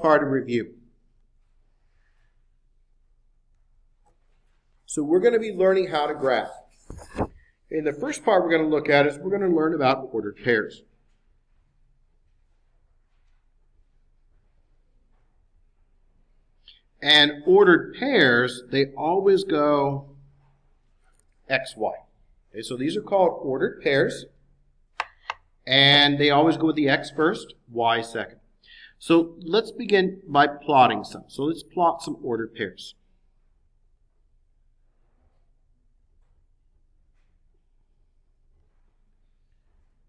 part of review. So we're going to be learning how to graph. In the first part we're going to look at is we're going to learn about ordered pairs. And ordered pairs, they always go XY. Okay, so these are called ordered pairs. And they always go with the X first, Y second. So let's begin by plotting some. So let's plot some ordered pairs.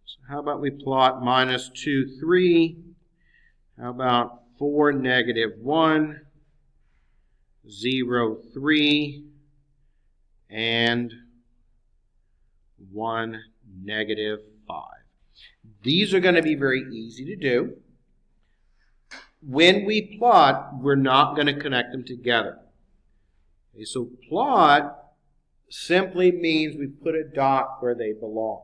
So how about we plot minus 2, 3. How about 4, negative 1, 0, 3, and 1, negative 5. These are going to be very easy to do. When we plot, we're not going to connect them together. Okay, so plot simply means we put a dot where they belong.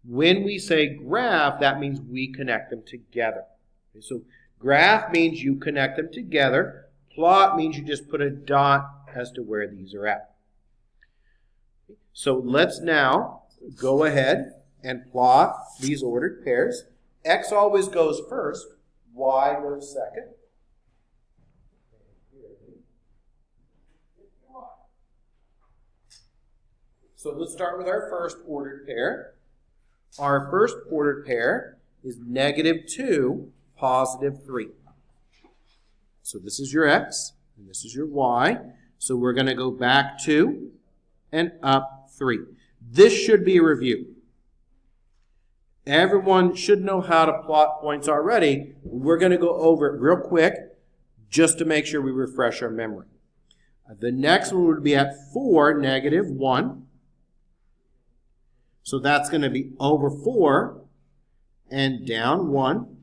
When we say graph, that means we connect them together. Okay, so graph means you connect them together. Plot means you just put a dot as to where these are at. So let's now go ahead and plot these ordered pairs. X always goes first, Y goes second. So let's start with our first ordered pair. Our first ordered pair is negative 2, positive 3. So this is your X, and this is your Y. So we're going to go back 2 and up 3. This should be a review. Everyone should know how to plot points already. We're going to go over it real quick just to make sure we refresh our memory. The next one would be at 4, negative 1. So that's going to be over 4 and down 1.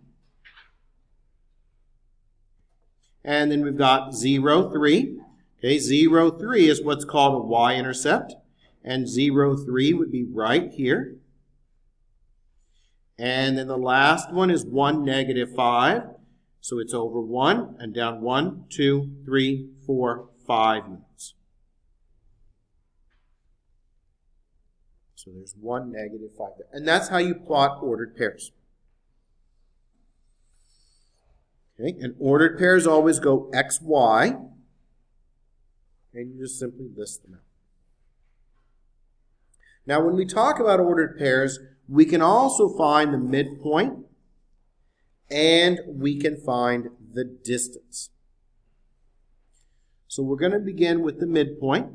And then we've got 0, 3. Okay, 0, 3 is what's called a y-intercept. And 0, 3 would be right here. And then the last one is 1, negative 5. So it's over 1 and down 1, 2, 3, 4, 5 units. So there's 1, negative 5 there. And that's how you plot ordered pairs. Okay, and ordered pairs always go X, Y. And you just simply list them out. Now when we talk about ordered pairs, we can also find the midpoint and we can find the distance. So we're going to begin with the midpoint.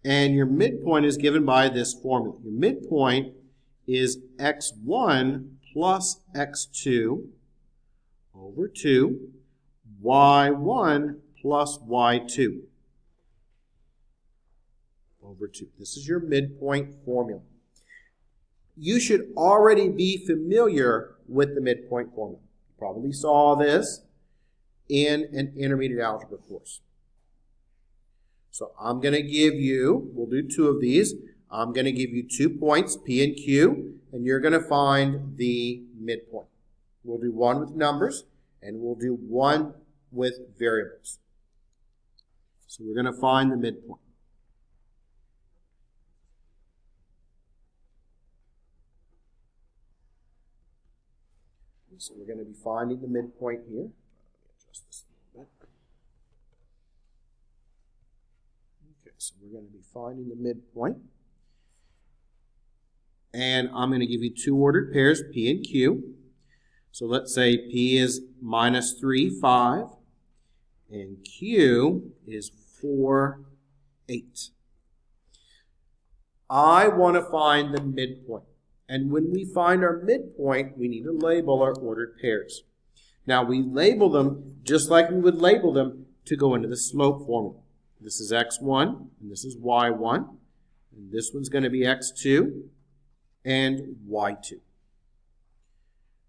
And your midpoint is given by this formula. Your midpoint is x1 plus x2 over 2, y1 plus y2 over 2. This is your midpoint formula. You should already be familiar with the midpoint formula. You probably saw this in an intermediate algebra course. So I'm going to give you, we'll do 2 of these. I'm going to give you 2 points, P and Q, and you're going to find the midpoint. We'll do 1 with numbers, and we'll do 1 with variables. So we're going to find the midpoint. So we're going to be finding the midpoint here. Adjust this a little bit. Okay, so we're going to be finding the midpoint. And I'm going to give you 2 ordered pairs, P and Q. So let's say P is minus 3, 5. And Q is 4, 8. I want to find the midpoint. And when we find our midpoint, we need to label our ordered pairs. Now we label them just like we would label them to go into the slope formula. This is x1, and this is y1. And this one's going to be x2 and y2.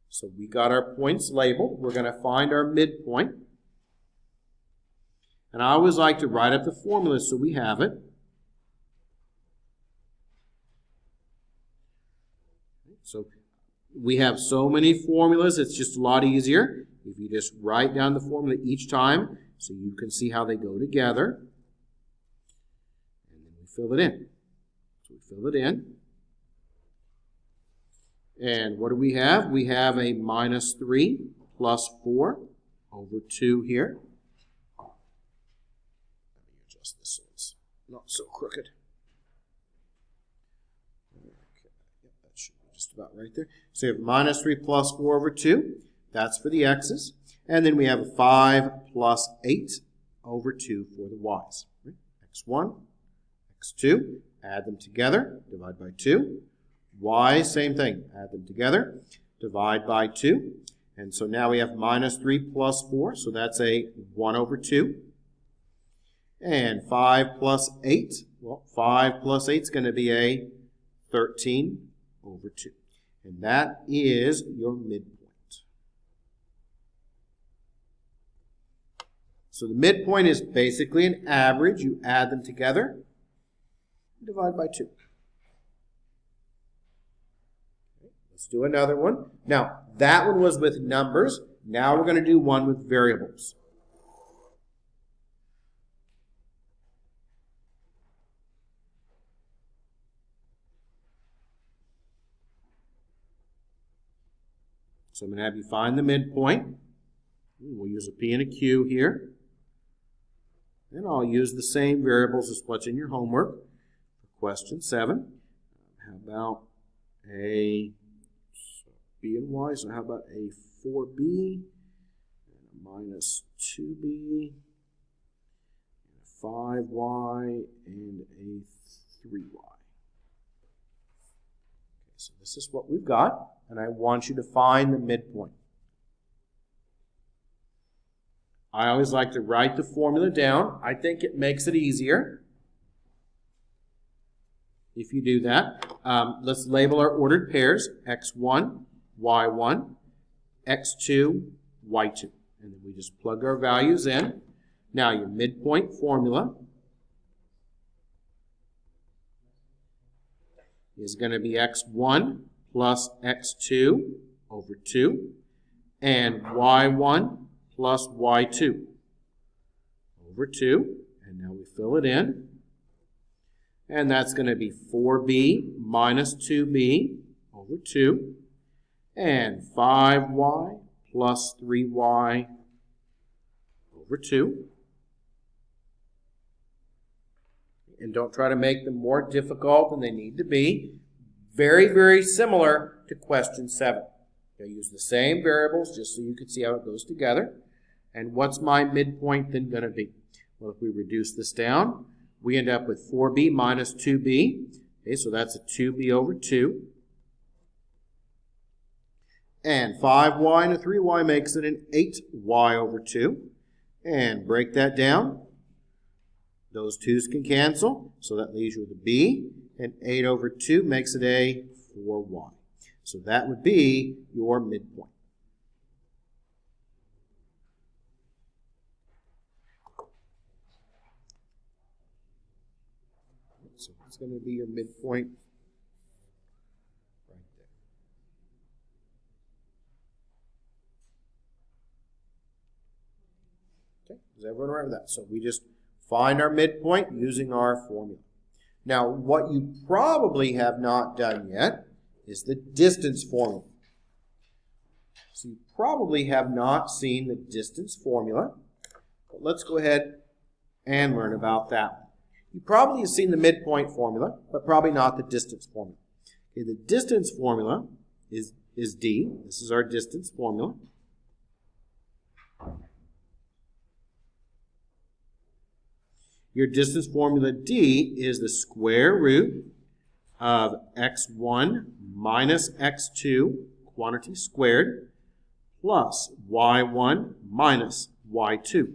So we got our points labeled. We're going to find our midpoint. And I always like to write up the formula so we have it. So we have so many formulas, it's just a lot easier if you just write down the formula each time so you can see how they go together. And then we fill it in. So we fill it in. And what do we have? We have a minus 3 plus 4 over 2 here. Let me adjust this so it's not so crooked. Okay, yep, that should be just about right there. So you have minus 3 plus 4 over 2. That's for the x's. And then we have a 5 plus 8 over 2 for the y's. Right? x1, x2, add them together, divide by 2. Y, same thing, add them together, divide by 2. And so now we have minus 3 plus 4, so that's a 1 over 2. And 5 plus 8, well, 5 plus 8 is going to be a 13 over 2. And that is your midpoint. So the midpoint is basically an average. You add them together, divide by 2. Let's do another one. Now, that one was with numbers. Now we're going to do one with variables. So I'm going to have you find the midpoint. We'll use a P and a Q here. And I'll use the same variables as what's in your homework. Question 7. How about a B and Y? So how about a 4B, and a minus 2B, and a 5Y, and a 3Y. Okay, so this is what we've got, and I want you to find the midpoint. I always like to write the formula down. I think it makes it easier if you do that. Let's label our ordered pairs, x1, y1, x2, y2. And then we just plug our values in. Now your midpoint formula is going to be x1 plus x2 over 2 and y1 plus y2 over 2. And now we fill it in. And that's going to be 4b minus 2b over 2. And 5y plus 3y over 2. And don't try to make them more difficult than they need to be. Very, very similar to question 7. I use the same variables just so you can see how it goes together. And what's my midpoint then going to be? Well, if we reduce this down, we end up with 4b minus 2b. Okay, so that's a 2b over 2. And 5y and a 3y makes it an 8y over 2. And break that down. Those 2's can cancel, so that leaves you with a b. And 8 over 2 makes it a 4y. So that would be your midpoint. So it's going to be your midpoint right there. Okay, does everyone remember that? So we just find our midpoint using our formula. Now, what you probably have not done yet is the distance formula. So you probably have not seen the distance formula, but let's go ahead and learn about that one. You probably have seen the midpoint formula, but probably not the distance formula. Okay, the distance formula is D. This is our distance formula. Your distance formula D is the square root of x1 minus x2, quantity squared, plus y1 minus y2,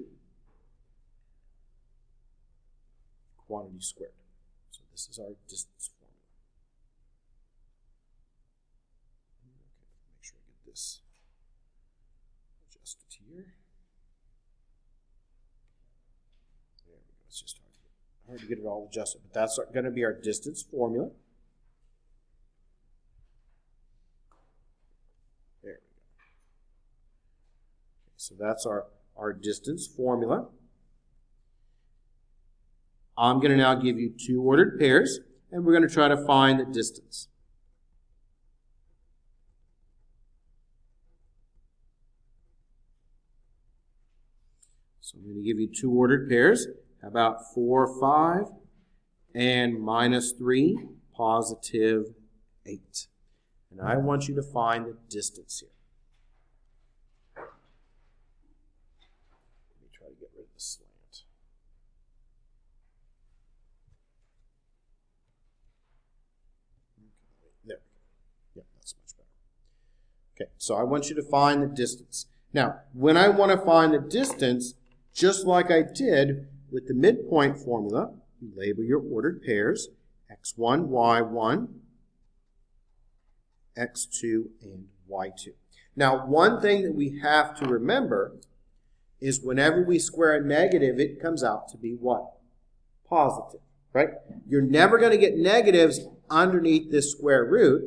quantity squared. So this is our distance formula. Okay, make sure I get this adjusted here. There we go. It's just hard to get it all adjusted, but that's going to be our distance formula. So that's our distance formula. I'm going to now give you two ordered pairs, and we're going to try to find the distance. So I'm going to give you two ordered pairs. How about 4, 5, and minus 3, positive 8. And I want you to find the distance here. Let me try to get rid of the slant. There. Yeah, that's much better. Okay, so I want you to find the distance. Now, when I want to find the distance, just like I did with the midpoint formula, you label your ordered pairs, x1, y1, x2, and y2. Now, one thing that we have to remember is whenever we square a negative, it comes out to be what? Positive, right? You're never going to get negatives underneath this square root,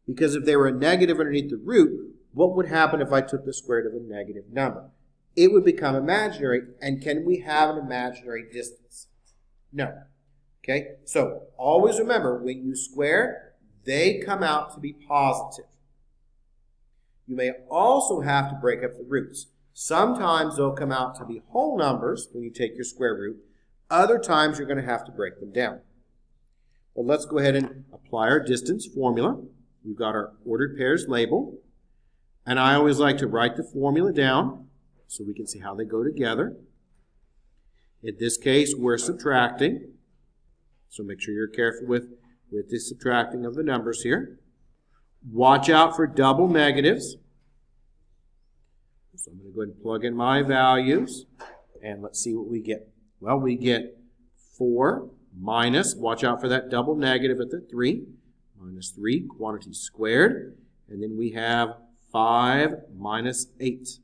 because if they were a negative underneath the root, what would happen if I took the square root of a negative number? It would become imaginary, and can we have an imaginary distance? No. Okay, so always remember, when you square, they come out to be positive. You may also have to break up the roots. Sometimes they'll come out to be whole numbers when you take your square root. Other times you're going to have to break them down. Well, let's go ahead and apply our distance formula. We've got our ordered pairs labeled. And I always like to write the formula down so we can see how they go together. In this case, we're subtracting. So make sure you're careful with the subtracting of the numbers here. Watch out for double negatives. So I'm going to go ahead and plug in my values. And let's see what we get. Well, we get 4 minus, watch out for that double negative at the 3, minus 3, quantity squared. And then we have 5 minus 8,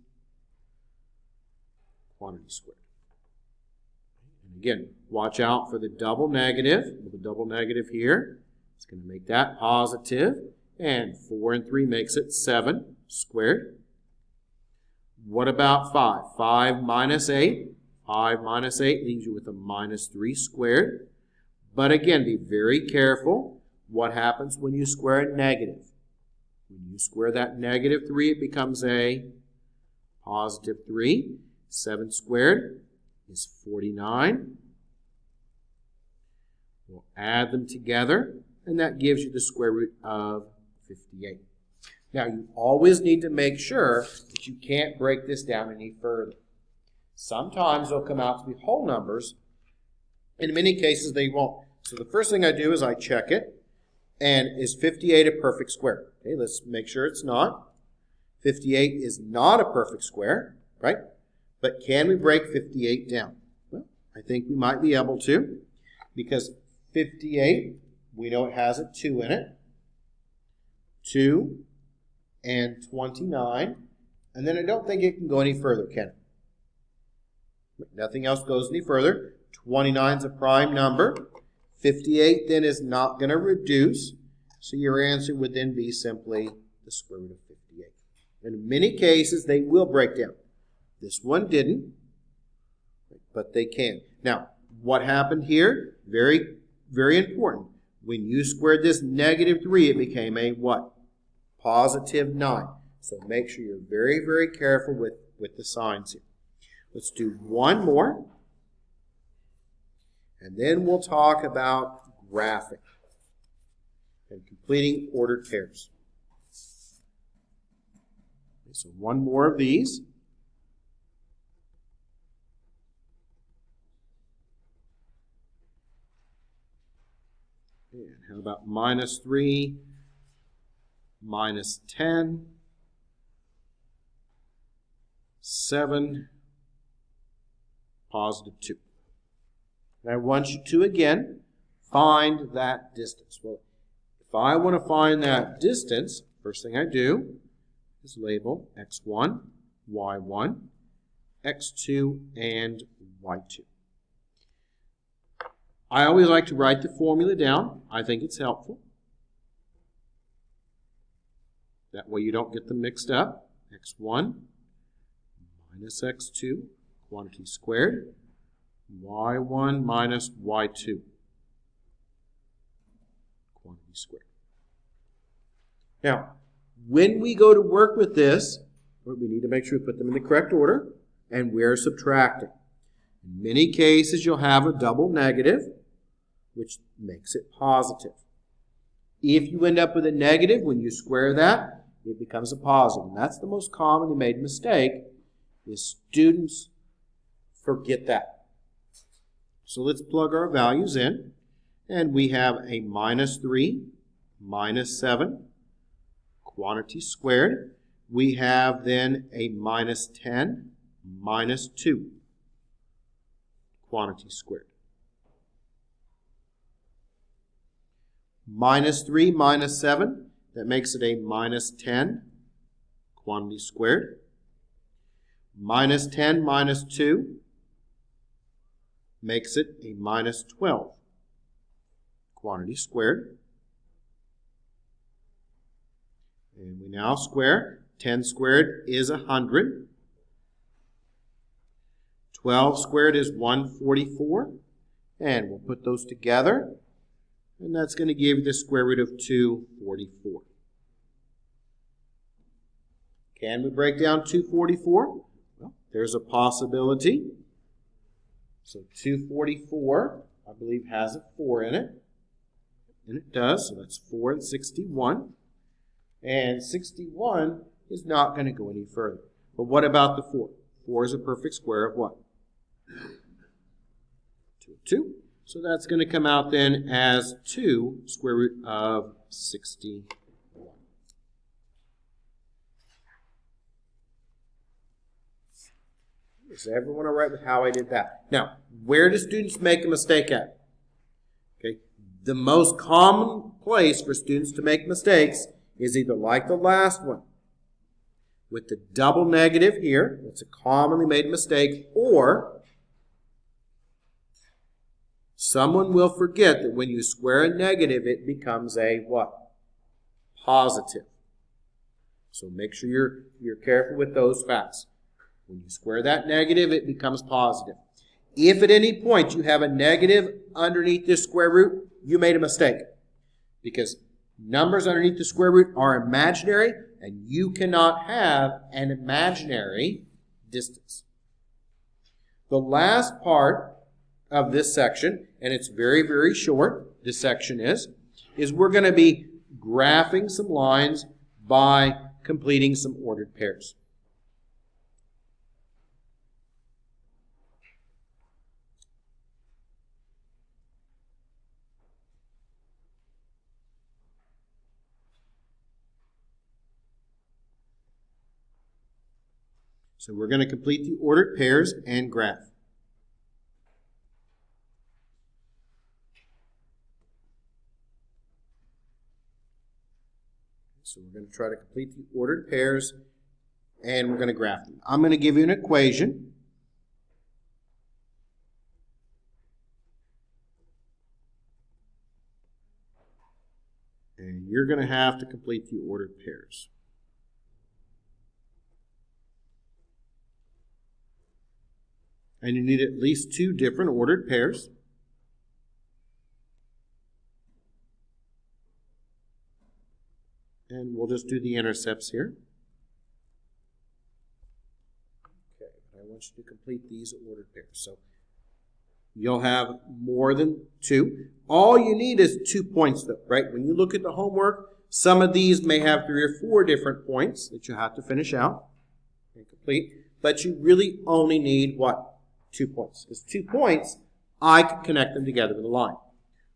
quantity squared. And again, watch out for the double negative. The double negative here, it's going to make that positive. And 4 and 3 makes it 7 squared. What about 5? 5 minus 8. 5 minus 8 leaves you with a minus 3 squared. But again, be very careful what happens when you square a negative. When you square that negative 3, it becomes a positive 3. 7 squared is 49. We'll add them together, and that gives you the square root of 58. Now, you always need to make sure that you can't break this down any further. Sometimes they'll come out to be whole numbers. In many cases, they won't. So the first thing I do is I check it. And is 58 a perfect square? Okay, let's make sure it's not. 58 is not a perfect square, right? But can we break 58 down? Well, I think we might be able to, because 58, we know it has a 2 in it. 2 and 29. And then I don't think it can go any further, can it? Nothing else goes any further. 29 is a prime number. 58 then is not going to reduce. So your answer would then be simply the square root of 58. In many cases, they will break down. This one didn't, but they can. Now, what happened here? Very, very important. When you squared this negative 3, it became a what? Positive 9. So make sure you're very, very careful with the signs here. Let's do one more. And then we'll talk about graphing and completing ordered pairs. Okay, so one more of these. And how about minus 3, minus 10, 7, positive 2. And I want you to, again, find that distance. Well, if I want to find that distance, first thing I do is label x1, y1, x2, and y2. I always like to write the formula down. I think it's helpful. That way you don't get them mixed up. x1, minus x2, quantity squared, y1 minus y2, quantity squared. Now, when we go to work with this, we need to make sure we put them in the correct order, and we're subtracting. In many cases, you'll have a double negative, which makes it positive. If you end up with a negative, when you square that, it becomes a positive. And that's the most commonly made mistake, is students forget that. So let's plug our values in. And we have a minus 3, minus 7, quantity squared. We have then a minus 10, minus 2, quantity squared. Minus 3 minus 7, that makes it a minus 10, quantity squared. Minus 10 minus 2 makes it a minus 12, quantity squared. And we now square. 10 squared is 100. 12 squared is 144. And we'll put those together. And that's going to give you the square root of 244. Can we break down 244? Well, there's a possibility. So 244, I believe, has a 4 in it. And it does, so that's 4 and 61. And 61 is not going to go any further. But what about the 4? 4 is a perfect square of what? 2. So that's going to come out then as 2 square root of 61. Is everyone all right with how I did that? Now, where do students make a mistake at? Okay, the most common place for students to make mistakes is either like the last one, with the double negative here, that's a commonly made mistake, or someone will forget that when you square a negative, it becomes a what? Positive. So make sure you're careful with those facts. When you square that negative, it becomes positive. If at any point you have a negative underneath this square root, you made a mistake. Because numbers underneath the square root are imaginary, and you cannot have an imaginary distance. The last part of this section, and it's very, very short, this section is we're going to be graphing some lines by completing some ordered pairs. So we're going to complete the ordered pairs and graph. So we're going to try to complete the ordered pairs and we're going to graph them. I'm going to give you an equation. And you're going to have to complete the ordered pairs. And you need at least 2 different ordered pairs. And we'll just do the intercepts here. Okay, I want you to complete these ordered pairs. So you'll have more than 2. All you need is 2 points though, right? When you look at the homework, some of these may have 3 or 4 different points that you have to finish out and complete. But you really only need what? 2 points. Because 2 points, I can connect them together with a line.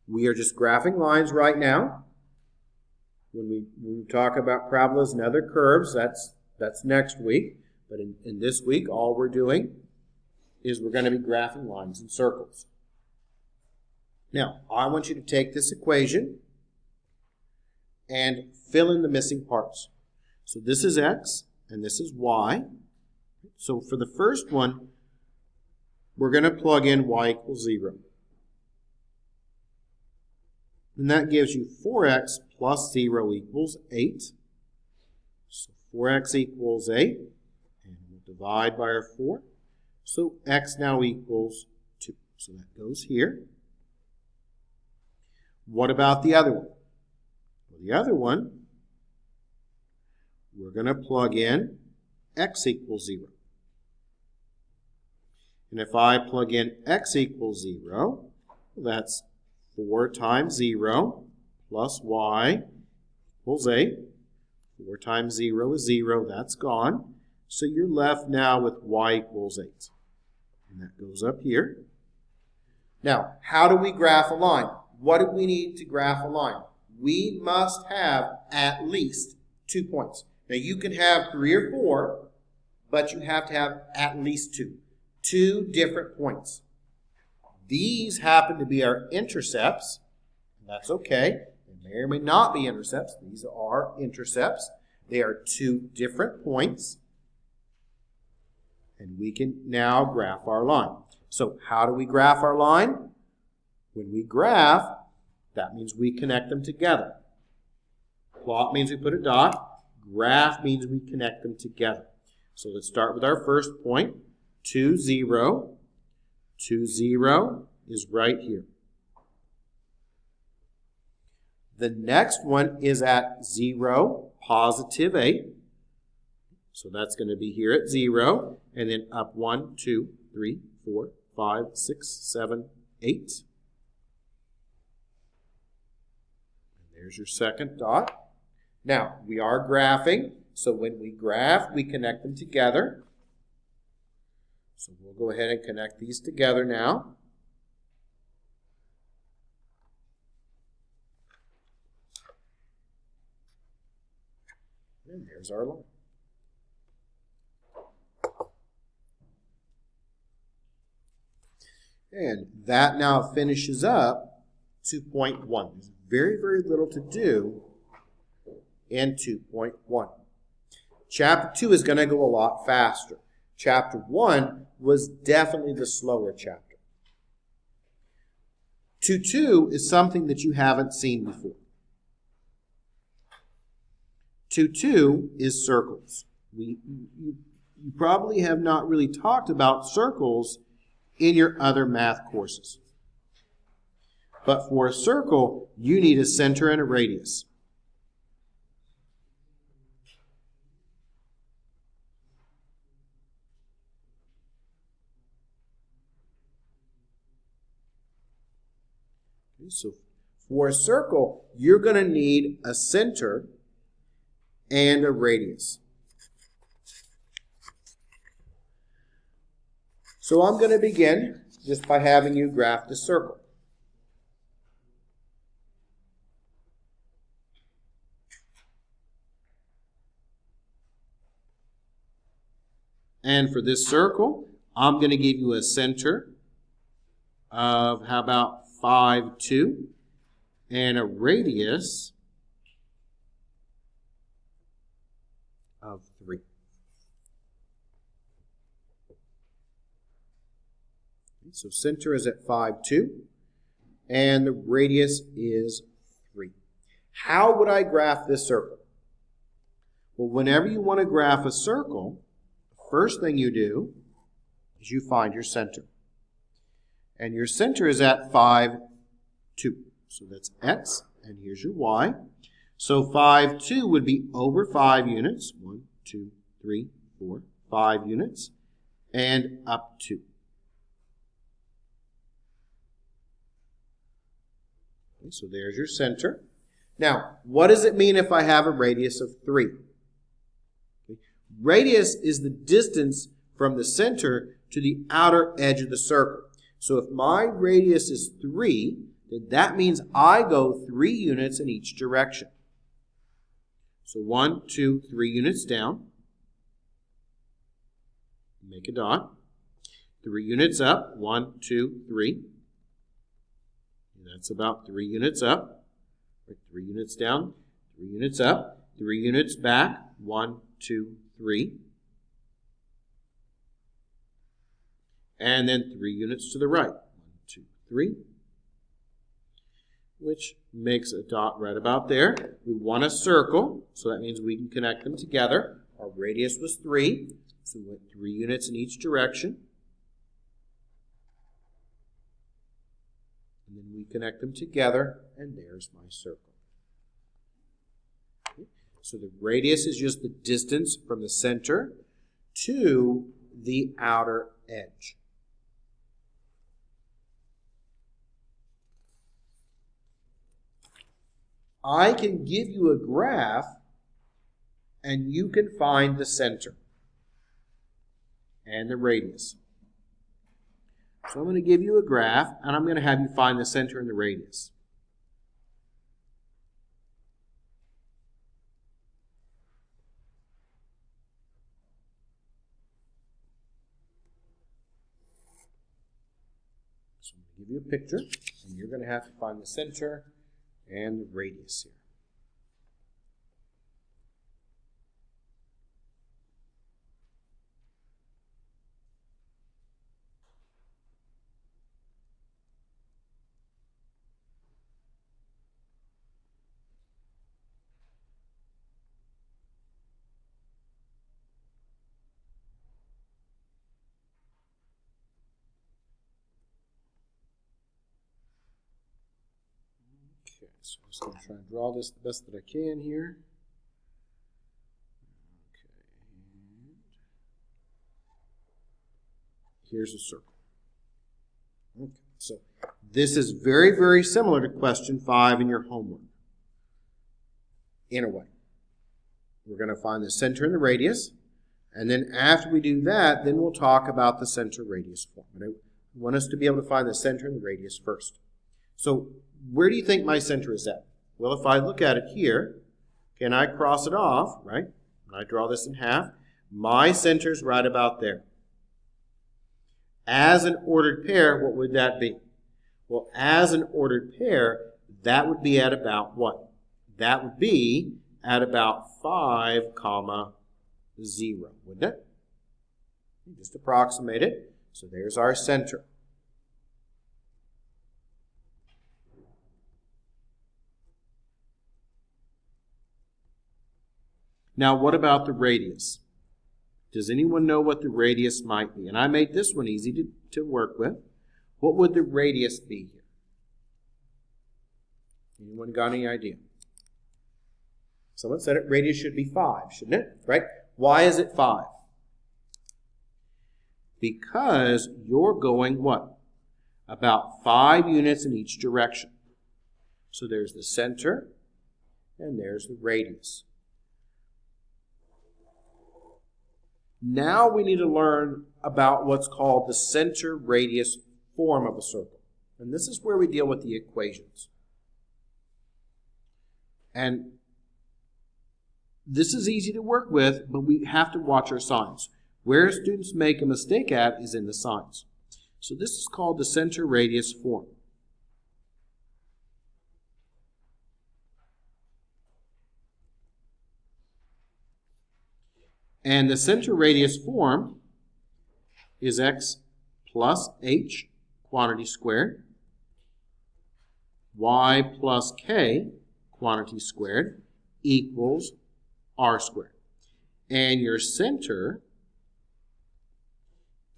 We are just graphing lines right now. When we talk about parabolas and other curves, that's next week. But in this week, all we're doing is we're going to be graphing lines and circles. Now, I want you to take this equation and fill in the missing parts. So this is x and this is y. So for the first one, we're going to plug in y equals 0. And that gives you 4x plus 0 equals 8. So 4x equals 8. And we'll divide by our 4. So x now equals 2. So that goes here. What about the other one? Well, the other one, we're going to plug in x equals 0. And if I plug in x equals 0, that's 4 times 0 plus y equals 8. 4 times 0 is 0. That's gone. So you're left now with y equals 8. And that goes up here. Now, how do we graph a line? What do we need to graph a line? We must have at least 2 points. Now, you can have 3 or 4, but you have to have at least 2. 2 different points. These happen to be our intercepts. That's okay. They may or may not be intercepts. These are intercepts. They are 2 different points. And we can now graph our line. So how do we graph our line? When we graph, that means we connect them together. Plot means we put a dot. Graph means we connect them together. So let's start with our first point. 2, 0. 2, 0 is right here. The next one is at 0, positive 8. So that's going to be here at 0. And then up 1, 2, 3, 4, 5, 6, 7, 8. And there's your second dot. Now, we are graphing. So when we graph, we connect them together. So we'll go ahead and connect these together now. And there's our line. And that now finishes up 2.1. There's very, very little to do in 2.1. Chapter 2 is going to go a lot faster. Chapter 1 was definitely the slower chapter. 2.2 is something that you haven't seen before. 2.2 is circles. You probably have not really talked about circles in your other math courses. But for a circle, you need a center and a radius. Okay, so for a circle, you're going to need a center and a radius. So I'm going to begin just by having you graph the circle. And for this circle, I'm going to give you a center of, how about 5, 2, and a radius of 3. So center is at 5, 2, and the radius is 3. How would I graph this circle? Well, whenever you want to graph a circle, the first thing you do is you find your center. And your center is at 5, 2. So that's x, and here's your y. So 5, 2 would be over 5 units. 1, 2, 3, 4, 5 units. And up 2. Okay, so there's your center. Now, what does it mean if I have a radius of 3? Okay. Radius is the distance from the center to the outer edge of the circle. So if my radius is 3, then that means I go 3 units in each direction. So 1, 2, 3 units down. Make a dot. 3 units up. 1, 2, 3. That's about 3 units up. 3 units down. 3 units up. 3 units back. 1, 2, 3. And then 3 units to the right. 1, 2, 3. Which makes a dot right about there. We want a circle, so that means we can connect them together. Our radius was 3, so we went 3 units in each direction. And then we connect them together, and there's my circle. Okay. So the radius is just the distance from the center to the outer edge. I can give you a graph, and you can find the center and the radius. So I'm going to give you a graph, and I'm going to have you find the center and the radius. So I'm going to give you a picture, and you're going to have to find the center and the radius here. Okay, so I'm just going to try and draw this the best that I can here. Okay, and here's a circle. Okay, so this is very, very similar to question 5 in your homework. In a way. We're going to find the center and the radius, and then after we do that, then we'll talk about the center-radius form. And I want us to be able to find the center and the radius first. So where do you think my center is at? Well, if I look at it here, can I cross it off, right? When I draw this in half, my center is right about there. As an ordered pair, what would that be? Well, as an ordered pair, that would be at about what? That would be at about 5, 0, wouldn't it? Just approximate it. So there's our center. Now, what about the radius? Does anyone know what the radius might be? And I made this one easy to work with. What would the radius be here? Anyone got any idea? Someone said it, radius should be 5, shouldn't it? Right? Why is it 5? Because you're going what? About 5 units in each direction. So there's the center, and there's the radius. Now we need to learn about what's called the center-radius form of a circle. And this is where we deal with the equations. And this is easy to work with, but we have to watch our signs. Where students make a mistake at is in the signs. So this is called the center-radius form. And the center-radius form is x plus h, quantity squared, y plus k, quantity squared, equals r squared. And your center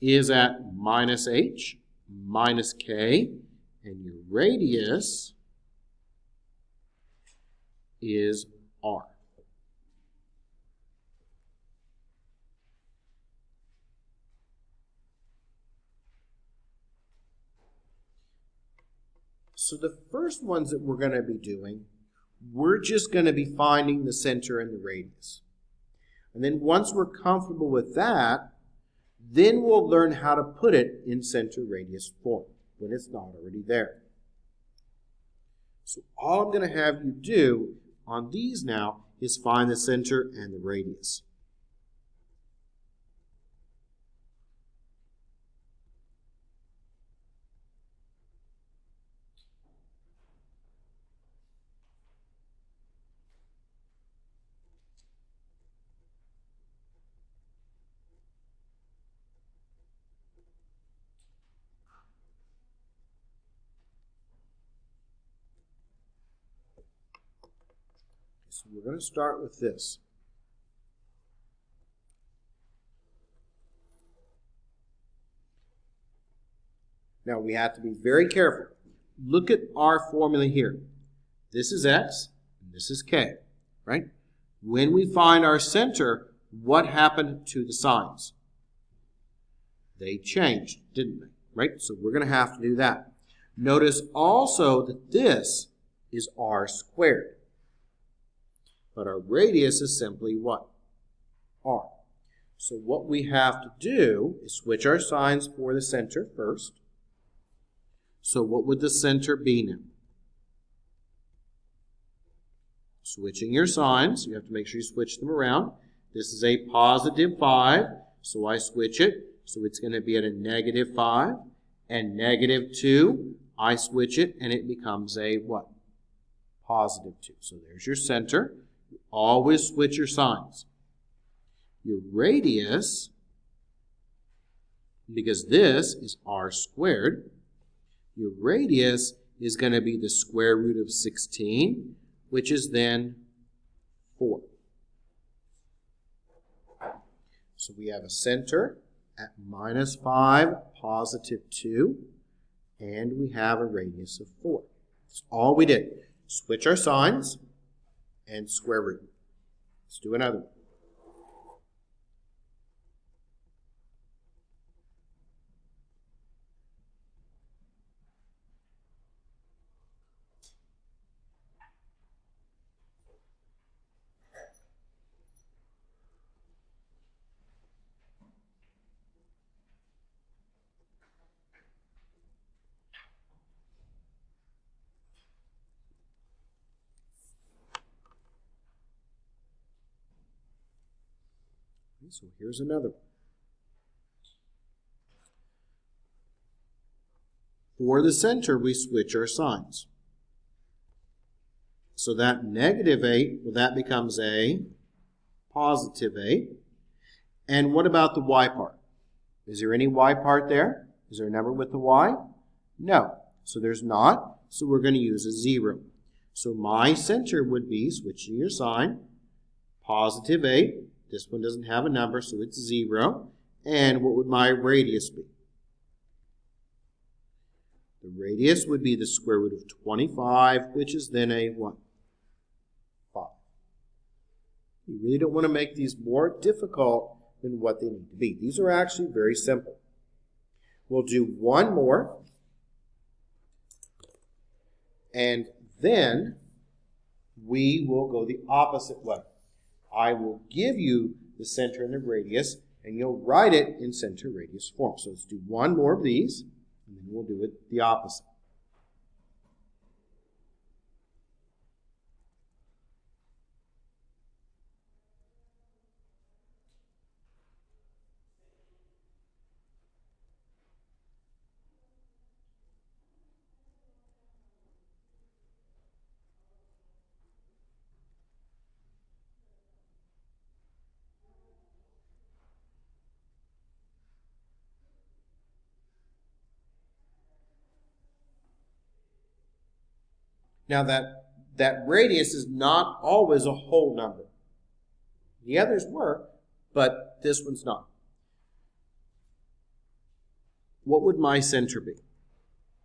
is at minus h, minus k, and your radius is r. So the first ones that we're going to be doing, we're just going to be finding the center and the radius. And then once we're comfortable with that, then we'll learn how to put it in center-radius form when it's not already there. So all I'm going to have you do on these now is find the center and the radius. So we're going to start with this. Now we have to be very careful. Look at our formula here. This is x, and this is k, right? When we find our center, what happened to the signs? They changed, didn't they? Right? So we're going to have to do that. Notice also that this is r squared. But our radius is simply what? R. So what we have to do is switch our signs for the center first. So what would the center be now? Switching your signs, you have to make sure you switch them around. This is a positive 5, so I switch it. So it's going to be at a negative 5. And negative 2, I switch it, and it becomes a what? Positive 2. So there's your center. You always switch your signs. Your radius, because this is r squared, your radius is going to be the square root of 16, which is then 4. So we have a center at minus 5, positive 2, and we have a radius of 4. That's all we did. Switch our signs and square root. Let's do another one. So here's another one. For the center, we switch our signs. So that negative 8, well, that becomes a positive 8. And what about the y part? Is there any y part there? Is there a number with the y? No. So there's not. So we're going to use a 0. So my center would be, switching your sign, positive 8. This one doesn't have a number, so it's 0. And what would my radius be? The radius would be the square root of 25, which is then a what? 5. You really don't want to make these more difficult than what they need to be. These are actually very simple. We'll do one more. And then we will go the opposite way. I will give you the center and the radius, and you'll write it in center radius form. So let's do one more of these, and then we'll do it the opposite. Now that radius is not always a whole number. The others were, but this one's not. What would my center be?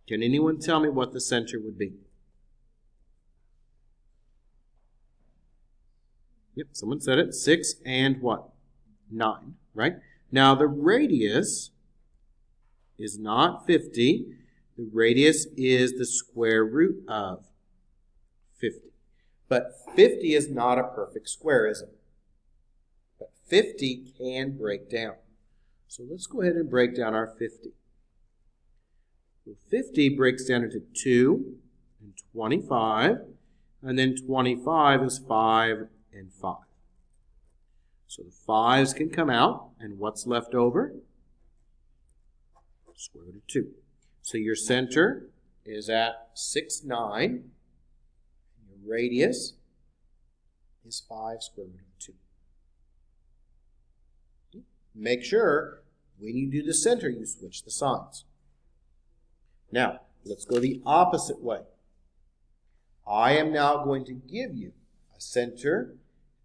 Can anyone tell me what the center would be? Yep, someone said it. 6 and what? 9, right? Now the radius is not 50. The radius is the square root of 50. But 50 is not a perfect square, is it? But 50 can break down. So let's go ahead and break down our 50. So 50 breaks down into 2 and 25, and then 25 is 5 and 5. So the 5s can come out, and what's left over? Square root of 2. So your center is at 6, 9. Your radius is 5 square root of 2. Make sure when you do the center, you switch the signs. Now, let's go the opposite way. I am now going to give you a center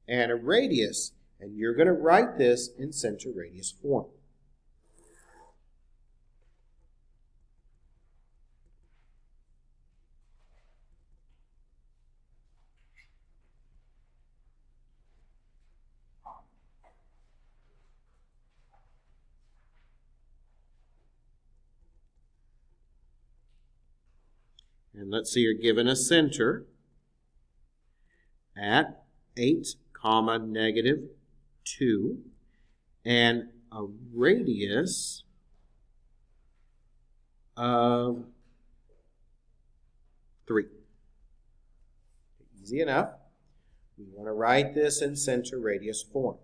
and a radius, and you're going to write this in center radius form. And let's see, you're given a center at 8, negative 2, and a radius of 3. Easy enough. We want to write this in center radius form.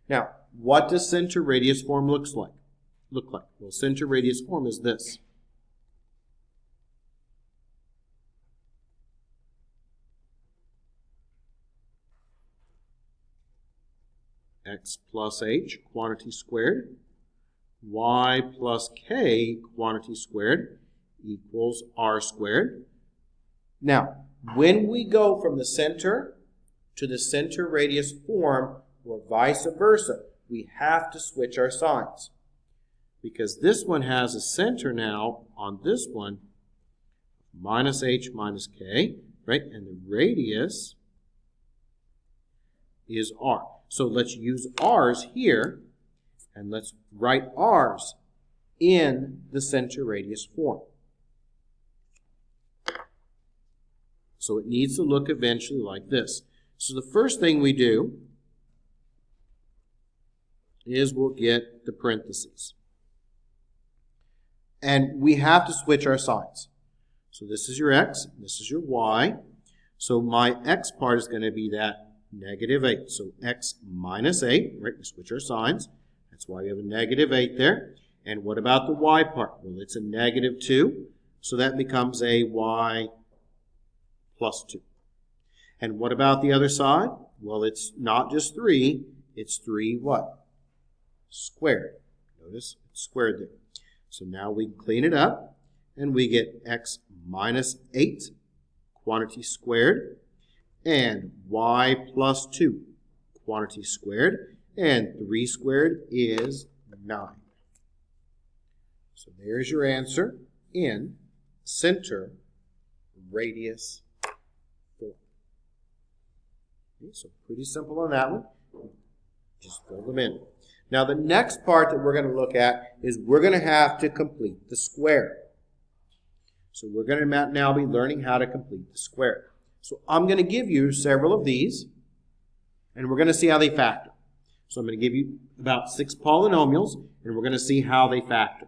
Now, what does center radius form look like? Well, center radius form is this. X plus h, quantity squared, y plus k, quantity squared, equals r squared. Now, when we go from the center to the center radius form, or vice versa, we have to switch our signs. Because this one has a center now on this one, minus h minus k, right? And the radius is r. So let's use r's here, and let's write r's in the center radius form. So it needs to look eventually like this. So the first thing we do is we'll get the parentheses. And we have to switch our signs. So this is your x, this is your y. So my x part is going to be that negative 8. So x minus 8, right? We switch our signs. That's why we have a negative 8 there. And what about the y part? Well, it's a negative 2. So that becomes a y plus 2. And what about the other side? Well, it's not just 3. It's 3 what? Squared. Notice it's squared there. So now we clean it up, and we get x minus 8, quantity squared, and y plus 2, quantity squared, and 3 squared is 9. So there's your answer in center radius form. Okay, so pretty simple on that one. Just fill them in. Now the next part that we're going to look at is we're going to have to complete the square. So we're going to now be learning how to complete the square. So I'm going to give you several of these, and we're going to see how they factor. So I'm going to give you about 6 polynomials, and we're going to see how they factor.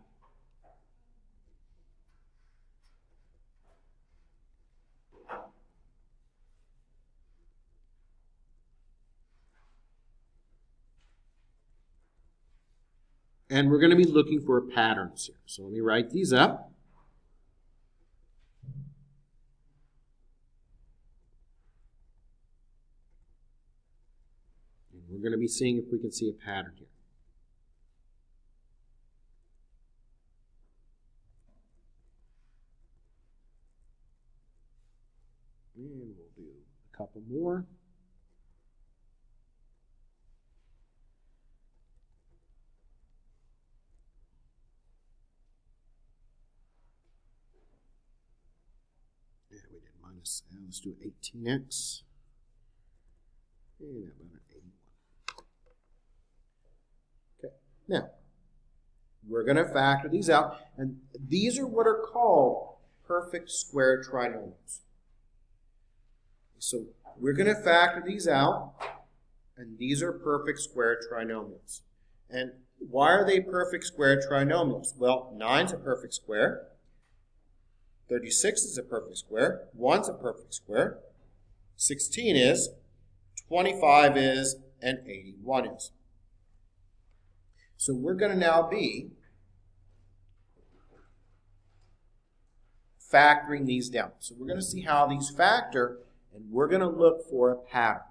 And we're going to be looking for patterns here. So let me write these up. And we're going to be seeing if we can see a pattern here. And we'll do a couple more. Let's do 18x. And about an 81. Okay. Now, we're going to factor these out. And these are what are called perfect square trinomials. So we're going to factor these out. And these are perfect square trinomials. And why are they perfect square trinomials? Well, 9's a perfect square. 36 is a perfect square, 1's a perfect square, 16 is, 25 is, and 81 is. So we're going to now be factoring these down. So we're going to see how these factor, and we're going to look for a pattern.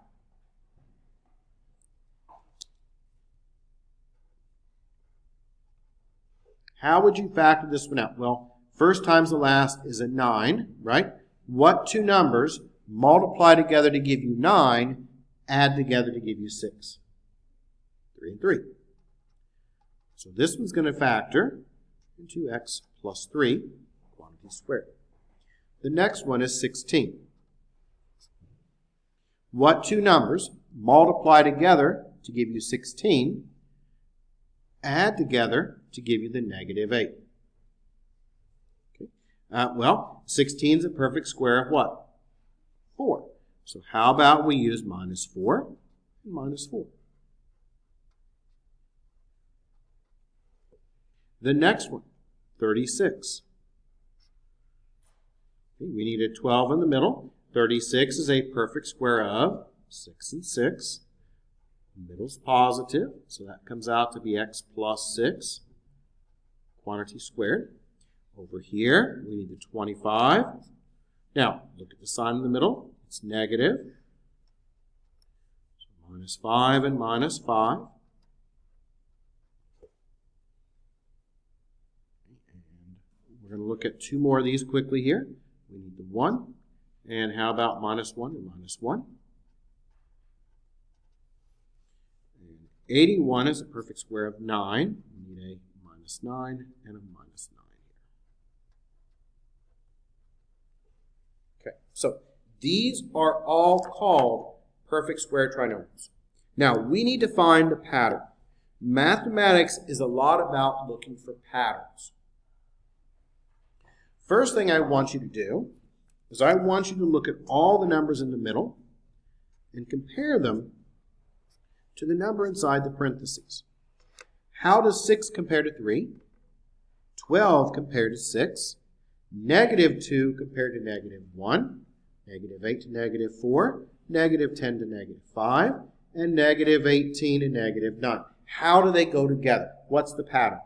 How would you factor this one out? Well, first times the last is a 9, right? What two numbers multiply together to give you 9, add together to give you 6? 3 and 3. So this one's going to factor into x plus 3, quantity squared. The next one is 16. What two numbers multiply together to give you 16, add together to give you the negative 8? Well, 16 is a perfect square of what? 4. So how about we use minus 4 and minus 4? The next one, 36. Okay, we need a 12 in the middle. 36 is a perfect square of 6 and 6. Middle's positive, so that comes out to be x plus 6, quantity squared. Over here, we need the 25. Now, look at the sign in the middle. It's negative. So minus 5 and minus 5. And we're going to look at 2 more of these quickly here. We need the 1. And how about minus 1 and minus 1? 81 is a perfect square of 9. We need a minus 9 and a minus 9 here. Okay, so these are all called perfect square trinomials. Now, we need to find the pattern. Mathematics is a lot about looking for patterns. First thing I want you to do is I want you to look at all the numbers in the middle and compare them to the number inside the parentheses. How does 6 compare to 3? 12 compare to 6. Negative 2 compared to negative 1. Negative 8 to negative 4. Negative 10 to negative 5. And negative 18 to negative 9. How do they go together? What's the pattern?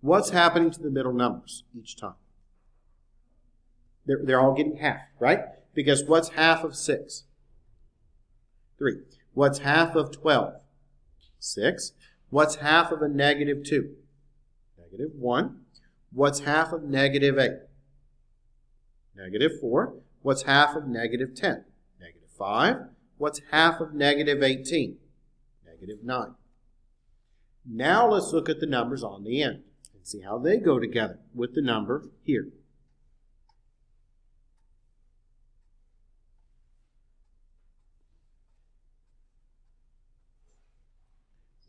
What's happening to the middle numbers each time? They're all getting half, right? Because what's half of 6? 3. What's half of 12? 6. What's half of a negative 2? Negative 1. What's half of negative 8? Negative 4. What's half of negative 10? Negative 5. What's half of negative 18? Negative 9. Now let's look at the numbers on the end and see how they go together with the number here.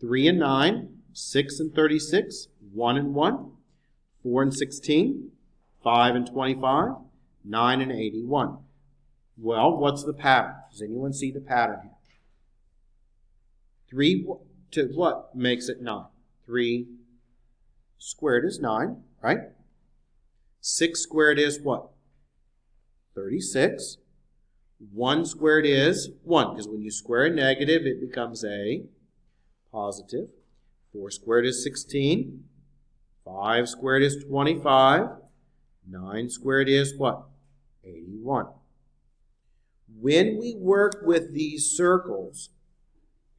3 and 9, 6 and 36, 1 and 1, 4 and 16, 5 and 25, 9 and 81. Well, what's the pattern? Does anyone see the pattern here? 3 to what makes it 9? 3 squared is 9, right? 6 squared is what? 36. 1 squared is 1, because when you square a negative, it becomes a positive. 4 squared is 16. 5 squared is 25. 9 squared is what? 81. When we work with these circles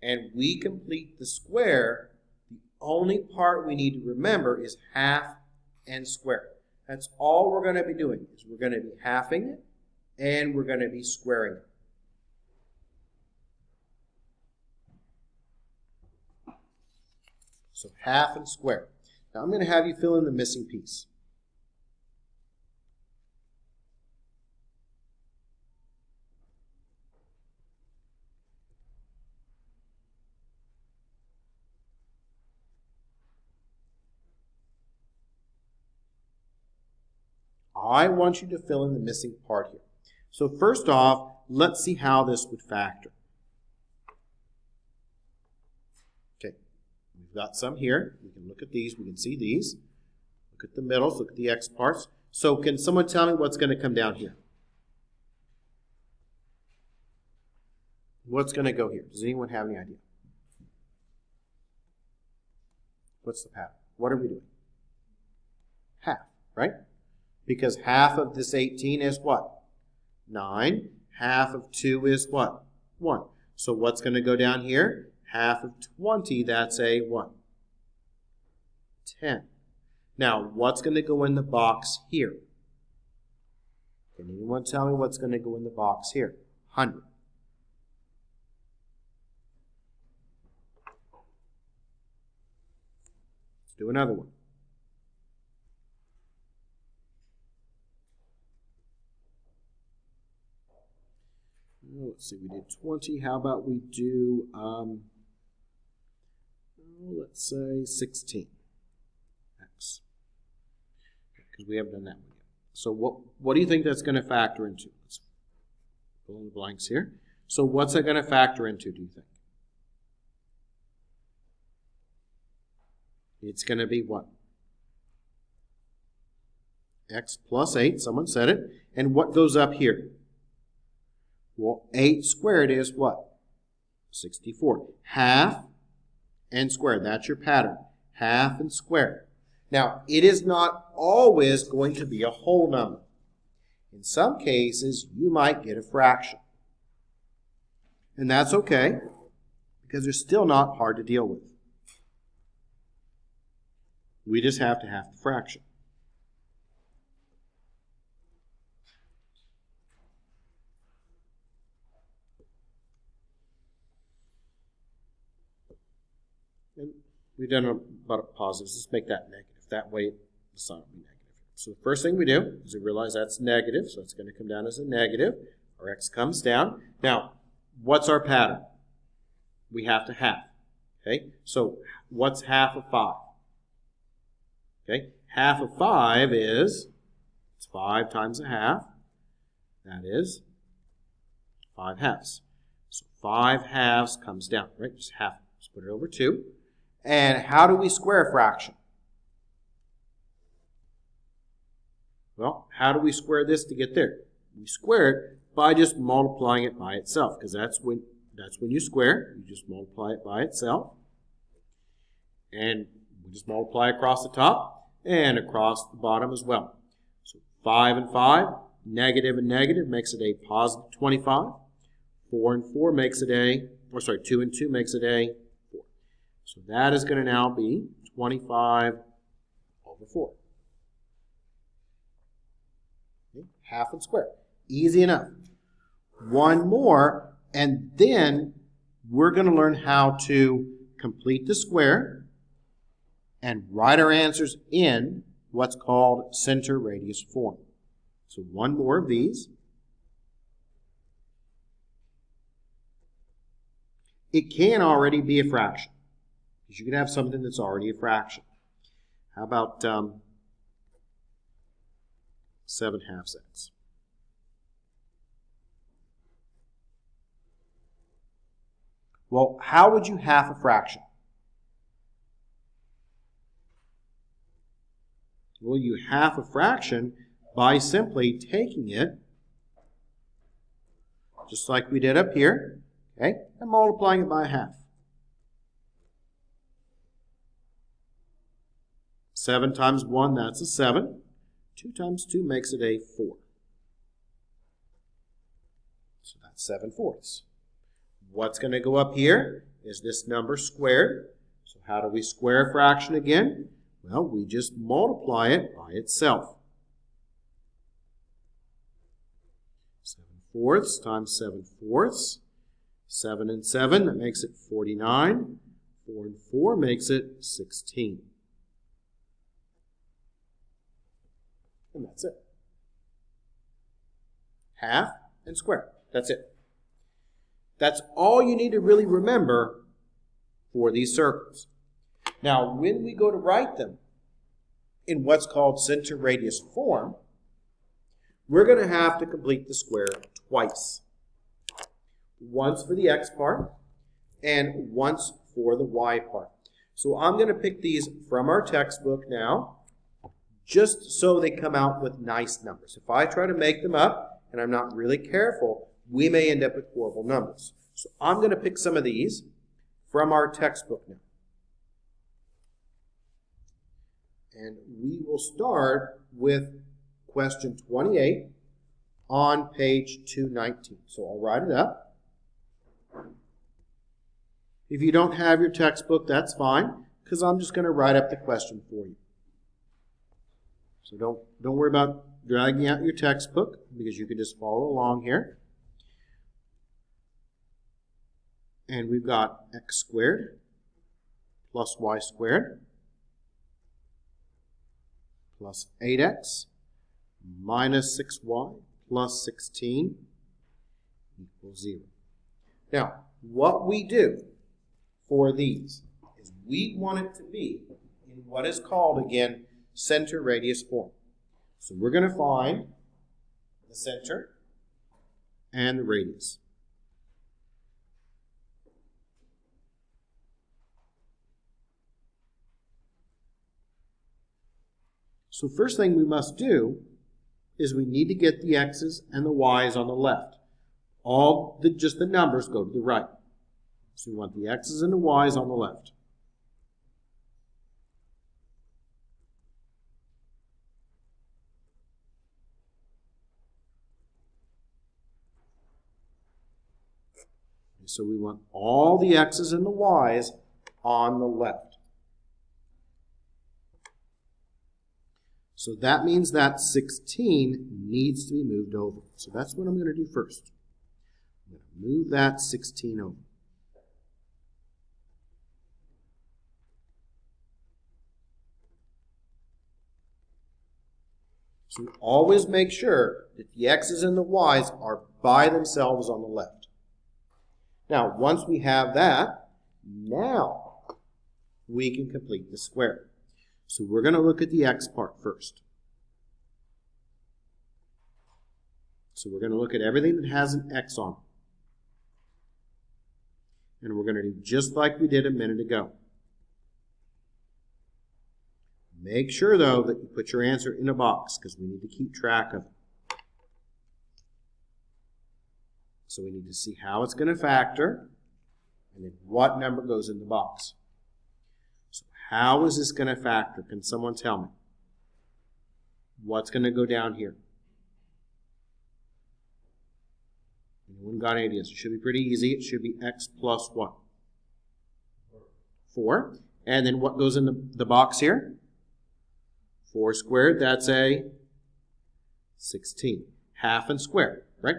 and we complete the square, the only part we need to remember is half and square. That's all we're going to be doing. Is we're going to be halving it and we're going to be squaring it. So half and square. Now I'm going to have you fill in the missing piece. I want you to fill in the missing part here. So first off, let's see how this would factor. Okay, we've got some here. We can look at these. We can see these. Look at the middles. Look at the x parts. So can someone tell me what's going to come down here? What's going to go here? Does anyone have any idea? What's the pattern? What are we doing? Half, right? Because half of this 18 is what? 9. Half of 2 is what? 1. So what's going to go down here? Half of 20, that's a what? 10. Now, what's going to go in the box here? Can anyone tell me what's going to go in the box here? 100. Let's do another one. Let's see, we did 20. How about we do, let's say 16. X. because we haven't done that one yet. So what do you think that's going to factor into? Let's fill in the blanks here. So what's that going to factor into, do you think? It's going to be what? X plus 8, someone said it. And what goes up here? Well, 8 squared is what? 64. Half and squared. That's your pattern. Half and squared. Now, it is not always going to be a whole number. In some cases, you might get a fraction. And that's okay, because they're still not hard to deal with. We just have to have the fraction. And we've done about a positive. Let's make that negative. That way the sign will be negative. So the first thing we do is we realize that's negative, so it's going to come down as a negative. Our x comes down. Now, what's our pattern? We have to half. Okay? So what's half of 5? Okay? Half of 5 is, it's 5 times a half. That is 5 halves. So 5 halves comes down, right? Just half. Let's put it over 2. And how do we square a fraction? Well, how do we square this to get there? We square it by just multiplying it by itself, because that's when you square. You just multiply it by itself. And we just multiply across the top and across the bottom as well. So 5 and 5, negative and negative makes it a positive 25. 4 and 4 makes it a, 2 and 2 makes it a 4. So that is going to now be 25 over 4. Okay, half and square. Easy enough. One more, and then we're going to learn how to complete the square and write our answers in what's called center radius form. So one more of these. It can already be a fraction, because you can have something that's already a fraction. How about 7 halves x? Well, how would you half a fraction? Well, you half a fraction by simply taking it, just like we did up here, okay, and multiplying it by half. 7 times 1, that's a 7. 2 times 2 makes it a 4. So that's 7/4. What's going to go up here is this number squared. So how do we square a fraction again? Well, we just multiply it by itself. 7/4 times 7/4. 7 and 7, that makes it 49. 4 and 4 makes it 16. And that's it. Half and square. That's it. That's all you need to really remember for these circles. Now, when we go to write them in what's called center radius form, we're going to have to complete the square twice. Once for the x part and once for the y part. So I'm going to pick these from our textbook now, just so they come out with nice numbers. If I try to make them up and I'm not really careful, we may end up with horrible numbers. So I'm going to pick some of these from our textbook now. And we will start with question 28 on page 219. So I'll write it up. If you don't have your textbook, that's fine, because I'm just going to write up the question for you. So don't worry about dragging out your textbook, because you can just follow along here. And we've got x squared plus y squared plus 8x minus 6y plus 16 equals 0. Now, what we do for these is we want it to be in what is called, again, center radius form. So we're going to find the center and the radius. So first thing we must do is we need to get the x's and the y's on the left. Just the numbers go to the right. So we want the x's and the y's on the left. So we want all the x's and the y's on the left. So that means that 16 needs to be moved over. So that's what I'm going to do first. I'm going to move that 16 over. So always make sure that the x's and the y's are by themselves on the left. Now, once we have that, now we can complete the square. So we're going to look at the x part first. So we're going to look at everything that has an x on it. And we're going to do just like we did a minute ago. Make sure, though, that you put your answer in a box because we need to keep track of it. So we need to see how it's going to factor and then what number goes in the box. So how is this going to factor? Can someone tell me? What's going to go down here? Anyone got any ideas? It should be pretty easy. It should be x plus what? 4. And then what goes in the box here? 4 squared, that's a 16. Half and square, right?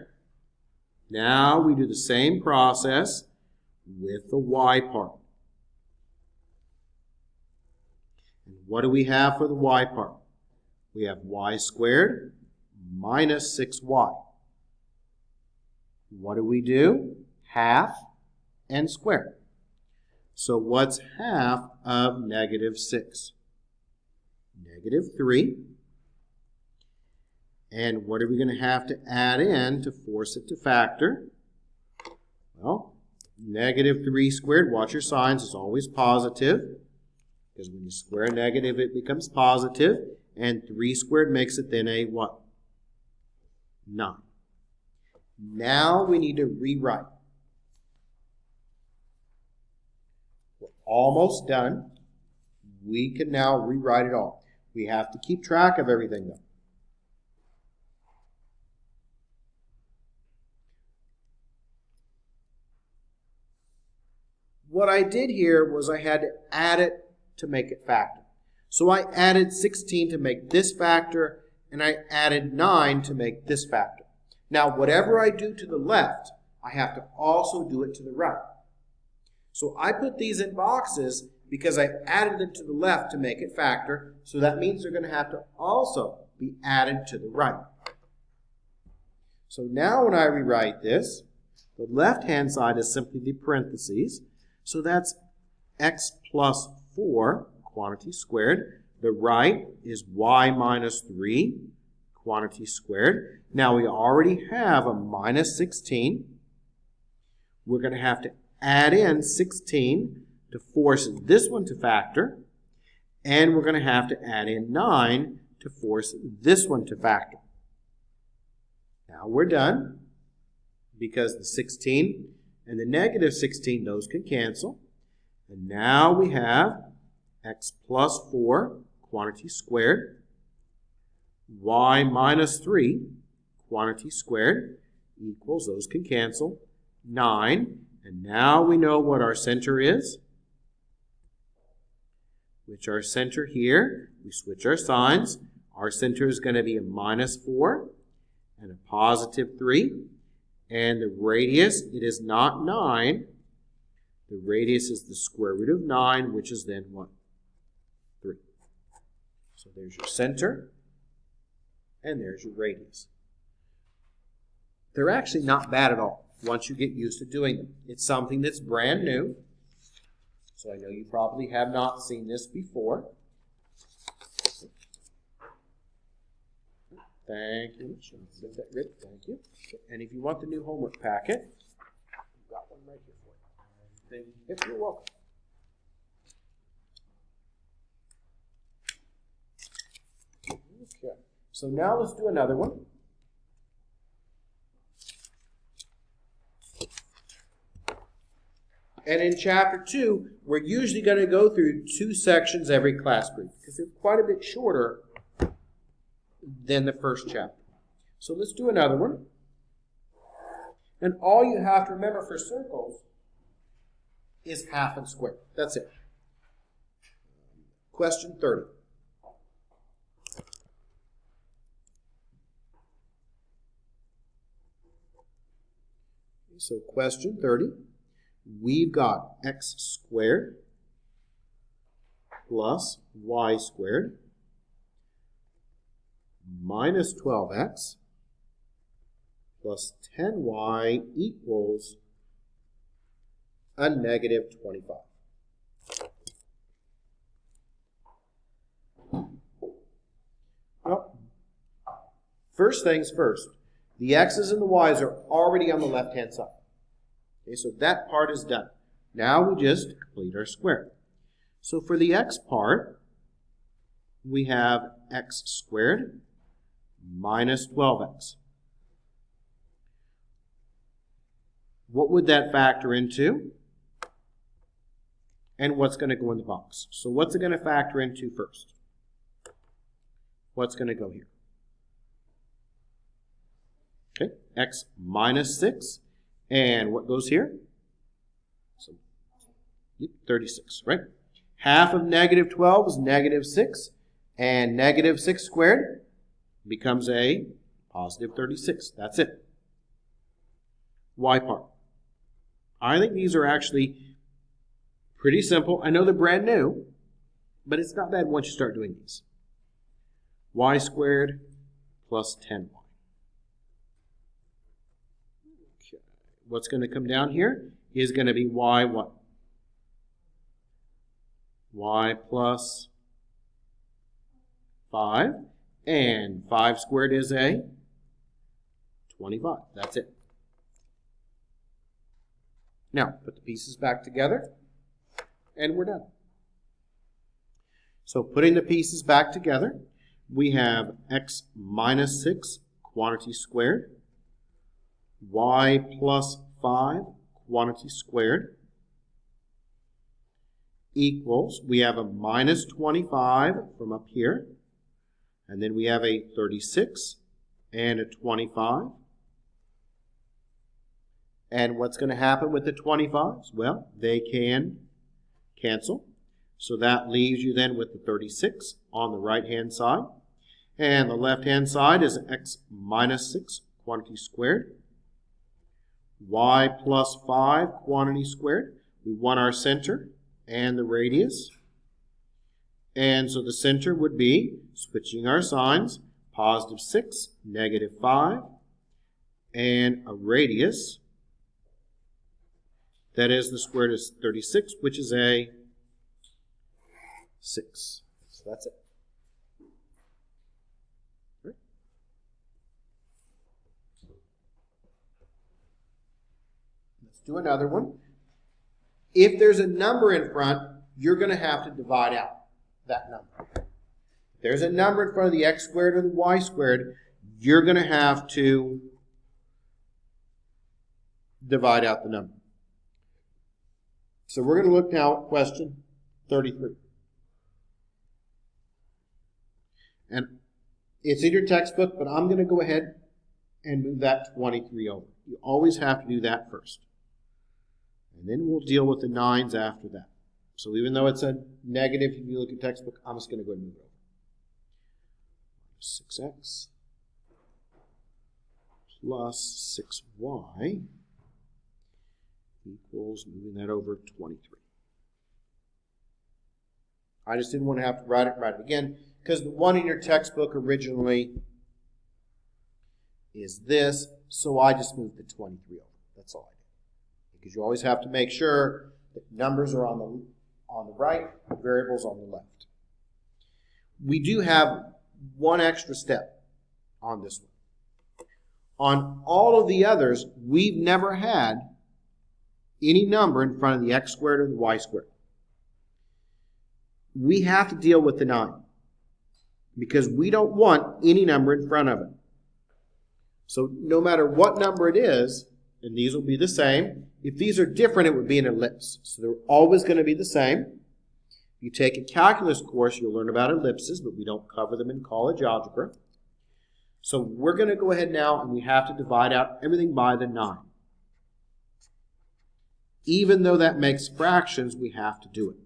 Now we do the same process with the y part. And what do we have for the y part? We have y squared minus 6y. What do? Half and square. So what's half of negative 6? Negative 3. And what are we going to have to add in to force it to factor? Well, negative 3 squared, watch your signs, is always positive. Because when you square a negative, it becomes positive. And 3 squared makes it then a what? 9. Now we need to rewrite. We're almost done. We can now rewrite it all. We have to keep track of everything, though. What I did here was I had to add it to make it factor. So I added 16 to make this factor, and I added 9 to make this factor. Now, whatever I do to the left, I have to also do it to the right. So I put these in boxes because I added them to the left to make it factor, so that means they're going to have to also be added to the right. So now when I rewrite this, the left-hand side is simply the parentheses, so that's x plus 4, quantity squared. The right is y minus 3, quantity squared. Now we already have a minus 16. We're going to have to add in 16 to force this one to factor. And we're going to have to add in 9 to force this one to factor. Now we're done because the 16 and the negative 16, those can cancel. And now we have x plus 4, quantity squared, y minus 3, quantity squared, equals, those can cancel, 9. And now we know what our center is, which our center here, we switch our signs. Our center is going to be a minus 4 and a positive 3. And the radius, it is not 9. The radius is the square root of 9, which is then what? 3. So there's your center, and there's your radius. They're actually not bad at all once you get used to doing them. It's something that's brand new, so I know you probably have not seen this before. Thank you. Is that good? Thank you. And if you want the new homework packet, I've got one right here for you. Thank you. Yep, you're welcome. Okay. So now let's do another one. And in chapter 2, we're usually going to go through 2 sections every class group because they're quite a bit shorter than the first chapter. So let's do another one. And all you have to remember for circles is half and square. That's it. Question 30. So question 30. We've got x squared plus y squared minus 12x plus 10y equals a negative 25. Well, first things first. The x's and the y's are already on the left-hand side. Okay, so that part is done. Now we just complete our square. So for the x part, we have x squared minus 12x. What would that factor into? And what's going to go in the box? So what's it going to factor into first? What's going to go here? Okay, x minus 6. And what goes here? So, 36, right? Half of negative 12 is negative 6. And negative 6 squared becomes a positive 36. That's it. Y part. I think these are actually pretty simple. I know they're brand new, but it's not bad once you start doing these. Y squared plus 10y. Okay. What's going to come down here is going to be y what? Y plus 5. And 5 squared is a 25. That's it. Now, put the pieces back together, and we're done. So putting the pieces back together, we have x minus 6 quantity squared, y plus 5 quantity squared, equals, we have a minus 25 from up here, and then we have a 36 and a 25. And what's going to happen with the 25s? Well, they can cancel. So that leaves you then with the 36 on the right-hand side. And the left-hand side is x minus 6 quantity squared, y plus 5 quantity squared. We want our center and the radius. And so the center would be, switching our signs, positive 6, negative 5, and a radius. That is, the square root is 36, which is a 6. So that's it. Right. Let's do another one. If there's a number in front, you're going to have to divide out that number. If there's a number in front of the x squared or the y squared, you're going to have to divide out the number. So we're going to look now at question 33. And it's in your textbook, but I'm going to go ahead and move that 23 over. You always have to do that first. And then we'll deal with the 9s after that. So even though it's a negative, if you look at textbook, I'm just going to go ahead and move it over. 6x plus 6y equals, moving that over, 23. I just didn't want to have to write it again, because the one in your textbook originally is this, so I just moved the 23 over. That's all I did. Because you always have to make sure that numbers are on the right, variables on the left. We do have one extra step on this one. On all of the others, we've never had any number in front of the x squared or the y squared. We have to deal with the 9 because we don't want any number in front of it. So no matter what number it is, and these will be the same, if these are different, it would be an ellipse. So they're always going to be the same. If you take a calculus course, you'll learn about ellipses, but we don't cover them in college algebra. So we're going to go ahead now and we have to divide out everything by the 9. Even though that makes fractions, we have to do it.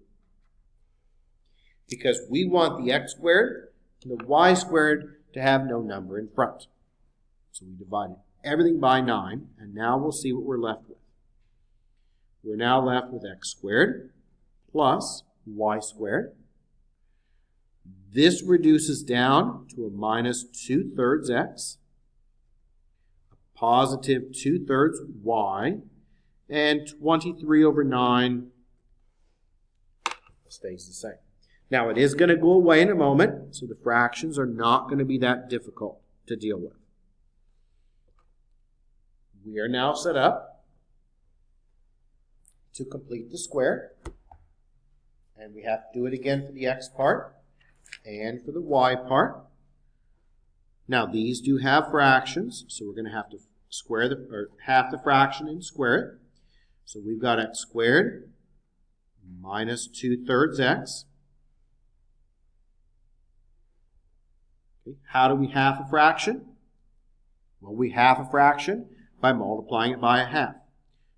Because we want the x squared and the y squared to have no number in front. So we divided everything by 9, and now we'll see what we're left with. We're now left with x squared plus y squared. This reduces down to a minus 2/3 x, a positive 2/3 y, and 23 over 9 stays the same. Now it is going to go away in a moment, so the fractions are not going to be that difficult to deal with. We are now set up to complete the square, and we have to do it again for the x part and for the y part. Now these do have fractions, so we're going to have to square half the fraction and square it. So we've got x squared minus 2/3 x. Okay. How do we half a fraction? Well, we half a fraction by multiplying it by a half.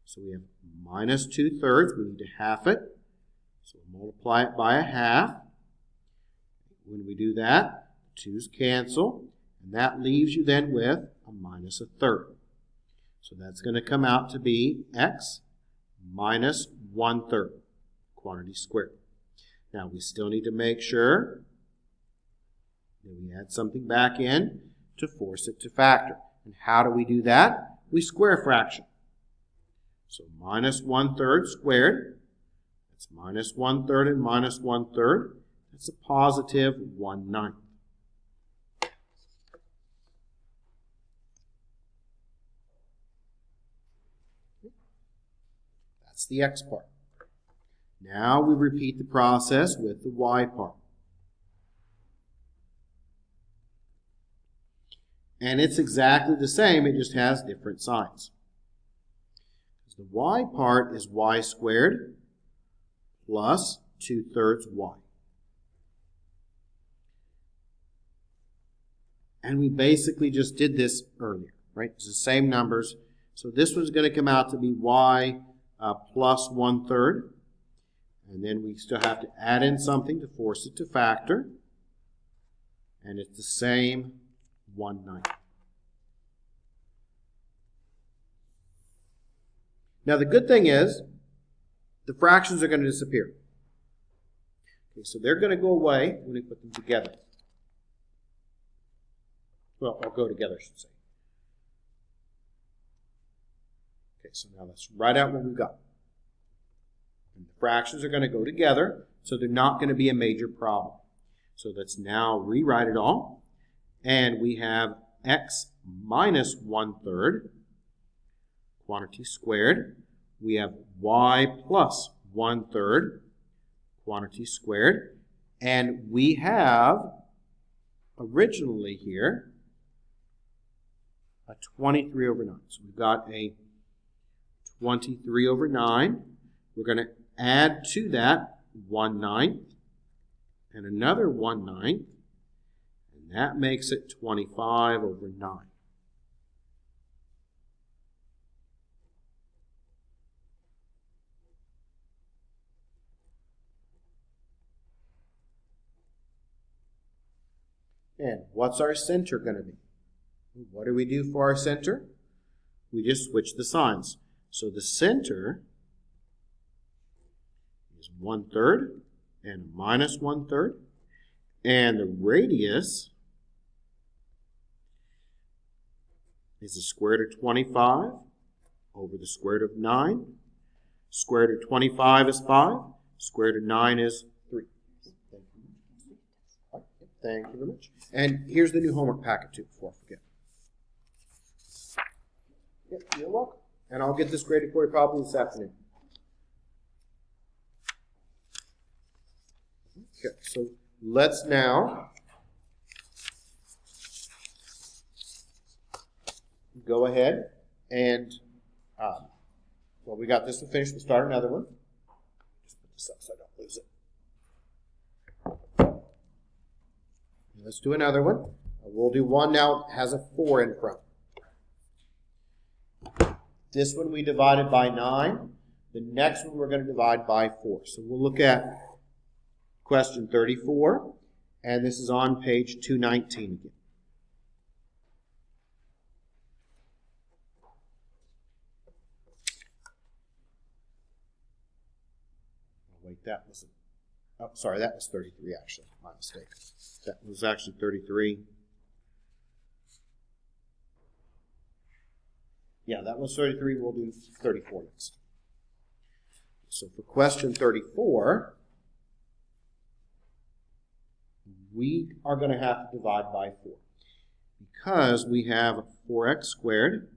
So we have minus 2/3. We need to half it. So we'll multiply it by a half. When we do that, 2's cancel, and that leaves you then with a minus 1/3. So that's going to come out to be x minus 1/3, quantity squared. Now we still need to make sure that we add something back in to force it to factor. And how do we do that? We square a fraction. So minus 1/3 squared, that's minus 1/3 and minus 1/3. That's a positive 1/9. That's the x part. Now we repeat the process with the y part. And it's exactly the same, it just has different signs. The y part is y squared plus 2/3 y. And we basically just did this earlier, right? It's the same numbers. So this one's going to come out to be y plus 1/3. And then we still have to add in something to force it to factor. And it's the same 1/9. Now the good thing is, the fractions are going to disappear. Okay, so they're going to go away when we put them together. Well, or go together, I should say. Okay, so now let's write out what we've got. And the fractions are going to go together, so they're not going to be a major problem. So let's now rewrite it all. And we have x minus 1/3, quantity squared. We have y plus 1/3, quantity squared. And we have, originally here, a 23 over 9. So we've got a 23 over 9. We're going to add to that 1/9 and another 1/9. And that makes it 25 over 9. And what's our center going to be? What do we do for our center? We just switch the signs. So the center is 1/3 and minus 1/3. And the radius is the square root of 25 over the square root of 9. Square root of 25 is 5. Square root of 9 is 3. Thank you very much. And here's the new homework packet too, before I forget. Yep, you're welcome. And I'll get this graded for you probably this afternoon. Okay, so let's now go ahead and, well, we got this one finished. We'll start another one. Just put this up so I don't lose it. Let's do another one. We'll do one now that has a 4 in front. This one we divided by 9. The next one we're going to divide by 4. So we'll look at question 34, and this is on page 219 again. Wait, that was, oh, sorry, that was 33 actually, my mistake. That was actually 33. Yeah, that was 33. We'll do 34 next. So for question 34, we are going to have to divide by 4 because we have 4x squared,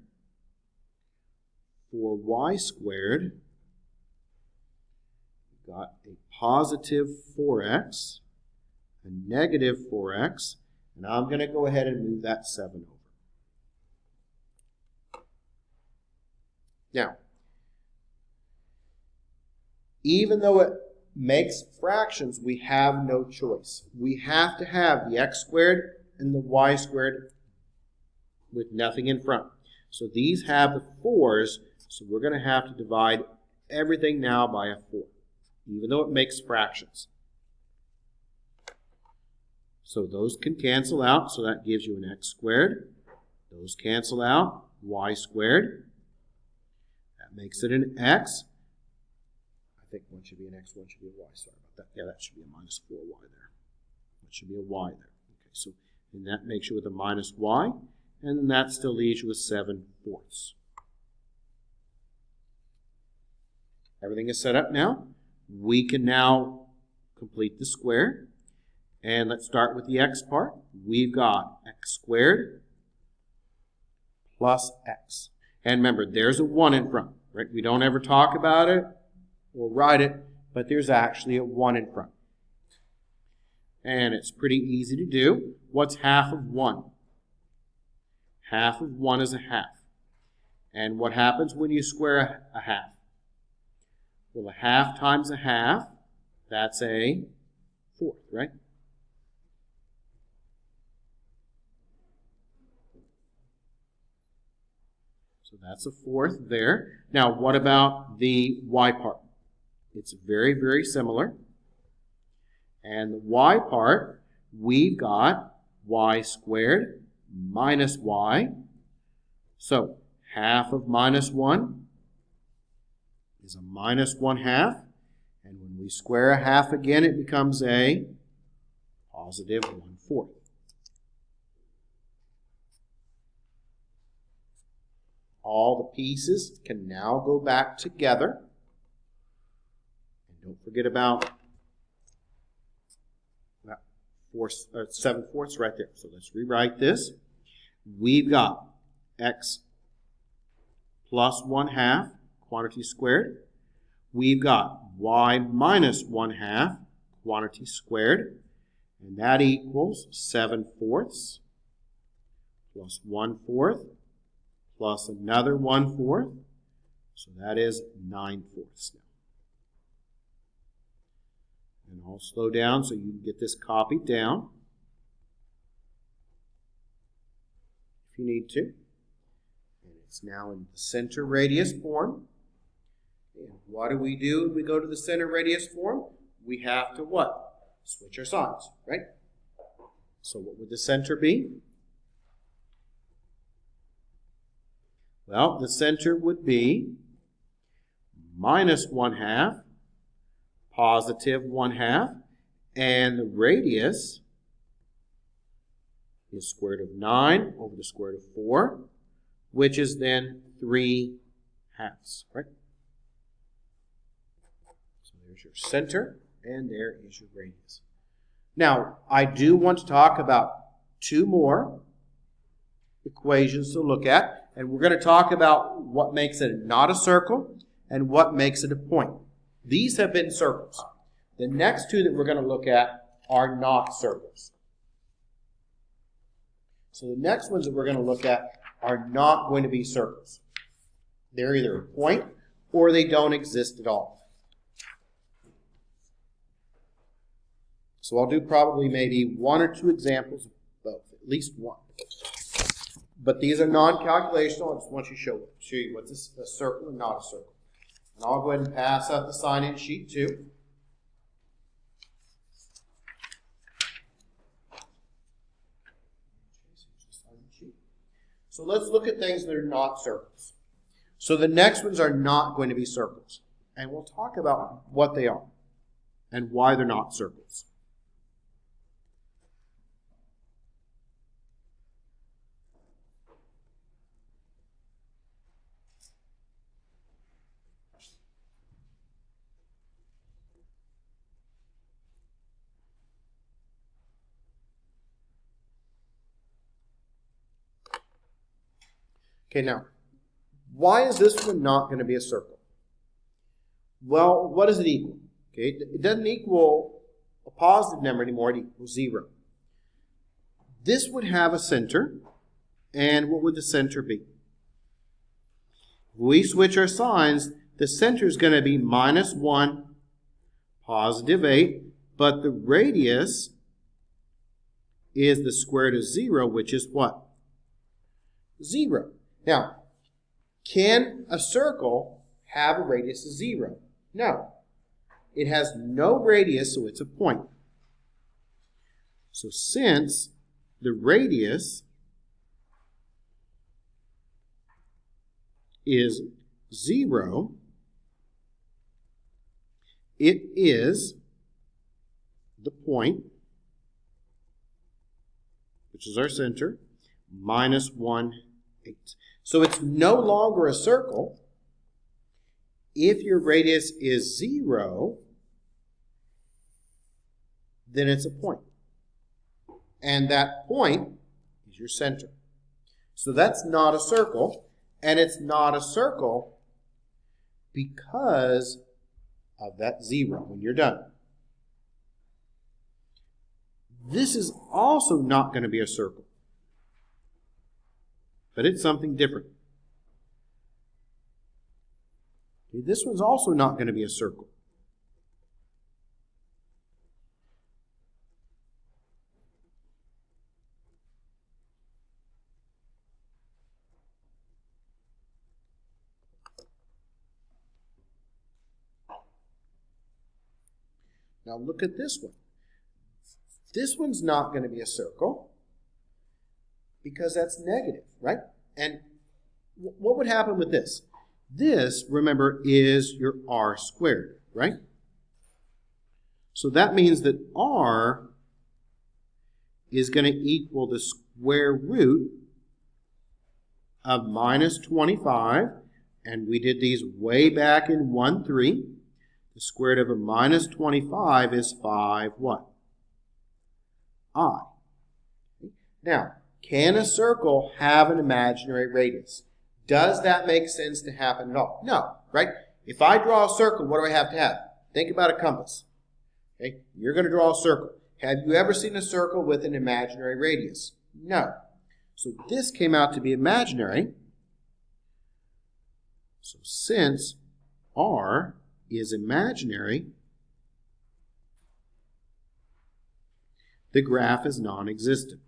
4y squared, we've got a positive 4x, a negative 4x, and I'm going to go ahead and move that 7 over. Now, even though it makes fractions, we have no choice. We have to have the x squared and the y squared with nothing in front. So these have the 4's, so we're going to have to divide everything now by a 4, even though it makes fractions. So those can cancel out, so that gives you an x squared. Those cancel out, y squared. That makes it an x. I think one should be an x, one should be a y. Sorry about that. Yeah, that should be a minus 4y there. That should be a y there. Okay, so and that makes you with a minus y, and then that still leaves you with 7/4. Everything is set up now. We can now complete the square. And let's start with the x part. We've got x squared plus x. And remember, there's a 1 in front, right? We don't ever talk about it or write it, but there's actually a 1 in front. And it's pretty easy to do. What's half of 1? Half of 1 is a half. And what happens when you square a half? Well, a half times a half, that's a 4th, right? So that's a 4th there. Now, what about the y part? It's very, very similar. And the y part, we've got y squared minus y. So half of minus 1 is a minus 1/2. And when we square a half again, it becomes a positive 1/4. All the pieces can now go back together. And don't forget about that 7/4 right there. So let's rewrite this. We've got x plus 1/2, quantity squared. We've got y minus 1/2, quantity squared. And that equals 7/4 plus 1/4. Plus another 1/4, so that is 9/4 now. And I'll slow down so you can get this copied down if you need to. And it's now in the center radius form. And what do we do when we go to the center radius form? We have to what? Switch our signs, right? So what would the center be? Well, the center would be minus 1/2, positive 1/2, and the radius is square root of 9 over the square root of 4, which is then 3/2, right? So there's your center, and there is your radius. Now, I do want to talk about two more equations to look at, and we're going to talk about what makes it not a circle and what makes it a point. These have been circles. The next two that we're going to look at are not circles. So the next ones that we're going to look at are not going to be circles. They're either a point or they don't exist at all. So I'll do probably maybe one or two examples of both, at least one. But these are non-calculational. I just want you to show you what's a circle and not a circle. And I'll go ahead and pass out the sign-in sheet too. So let's look at things that are not circles. So the next ones are not going to be circles. And we'll talk about what they are and why they're not circles. Okay, now, why is this one not going to be a circle? Well, what does it equal? Okay, it doesn't equal a positive number anymore. It equals 0. This would have a center, and what would the center be? If we switch our signs, the center is going to be -1, +8, but the radius is the square root of 0, which is what? 0. Now, can a circle have a radius of 0? No. It has no radius, so it's a point. So since the radius is 0, it is the point, which is our center, -1, 8. So it's no longer a circle if your radius is 0, then it's a point. And that point is your center. So that's not a circle, and it's not a circle because of that 0 when you're done. This is also not going to be a circle, but it's something different. Okay, this one's also not going to be a circle. Now look at this one. This one's not going to be a circle because that's negative, right? And what would happen with this? This, remember, is your r squared, right? So that means that r is going to equal the square root of -25, and we did these way back in 1-3. The square root of a -25 is 5 what? I. Now, can a circle have an imaginary radius? Does that make sense to happen at all? No, right? If I draw a circle, what do I have to have? Think about a compass. Okay? You're going to draw a circle. Have you ever seen a circle with an imaginary radius? No. So this came out to be imaginary. So since r is imaginary, the graph is non-existent.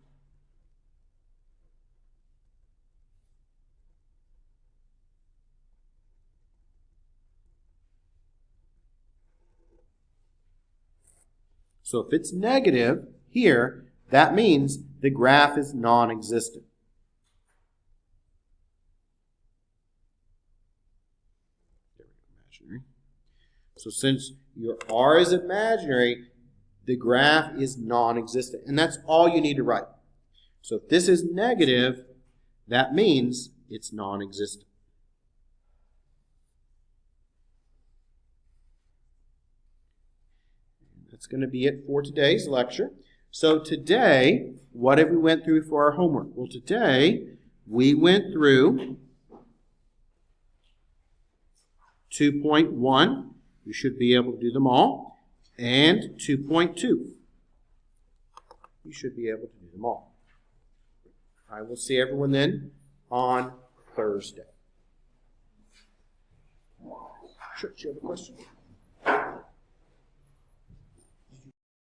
So if it's negative here, that means the graph is non-existent. So since your r is imaginary, the graph is non-existent. And that's all you need to write. So if this is negative, that means it's non-existent. That's going to be it for today's lecture. So today, what have we went through for our homework? Well, today we went through 2.1. You should be able to do them all. And 2.2. You should be able to do them all. I will see everyone then on Thursday. Sure, do you have a question?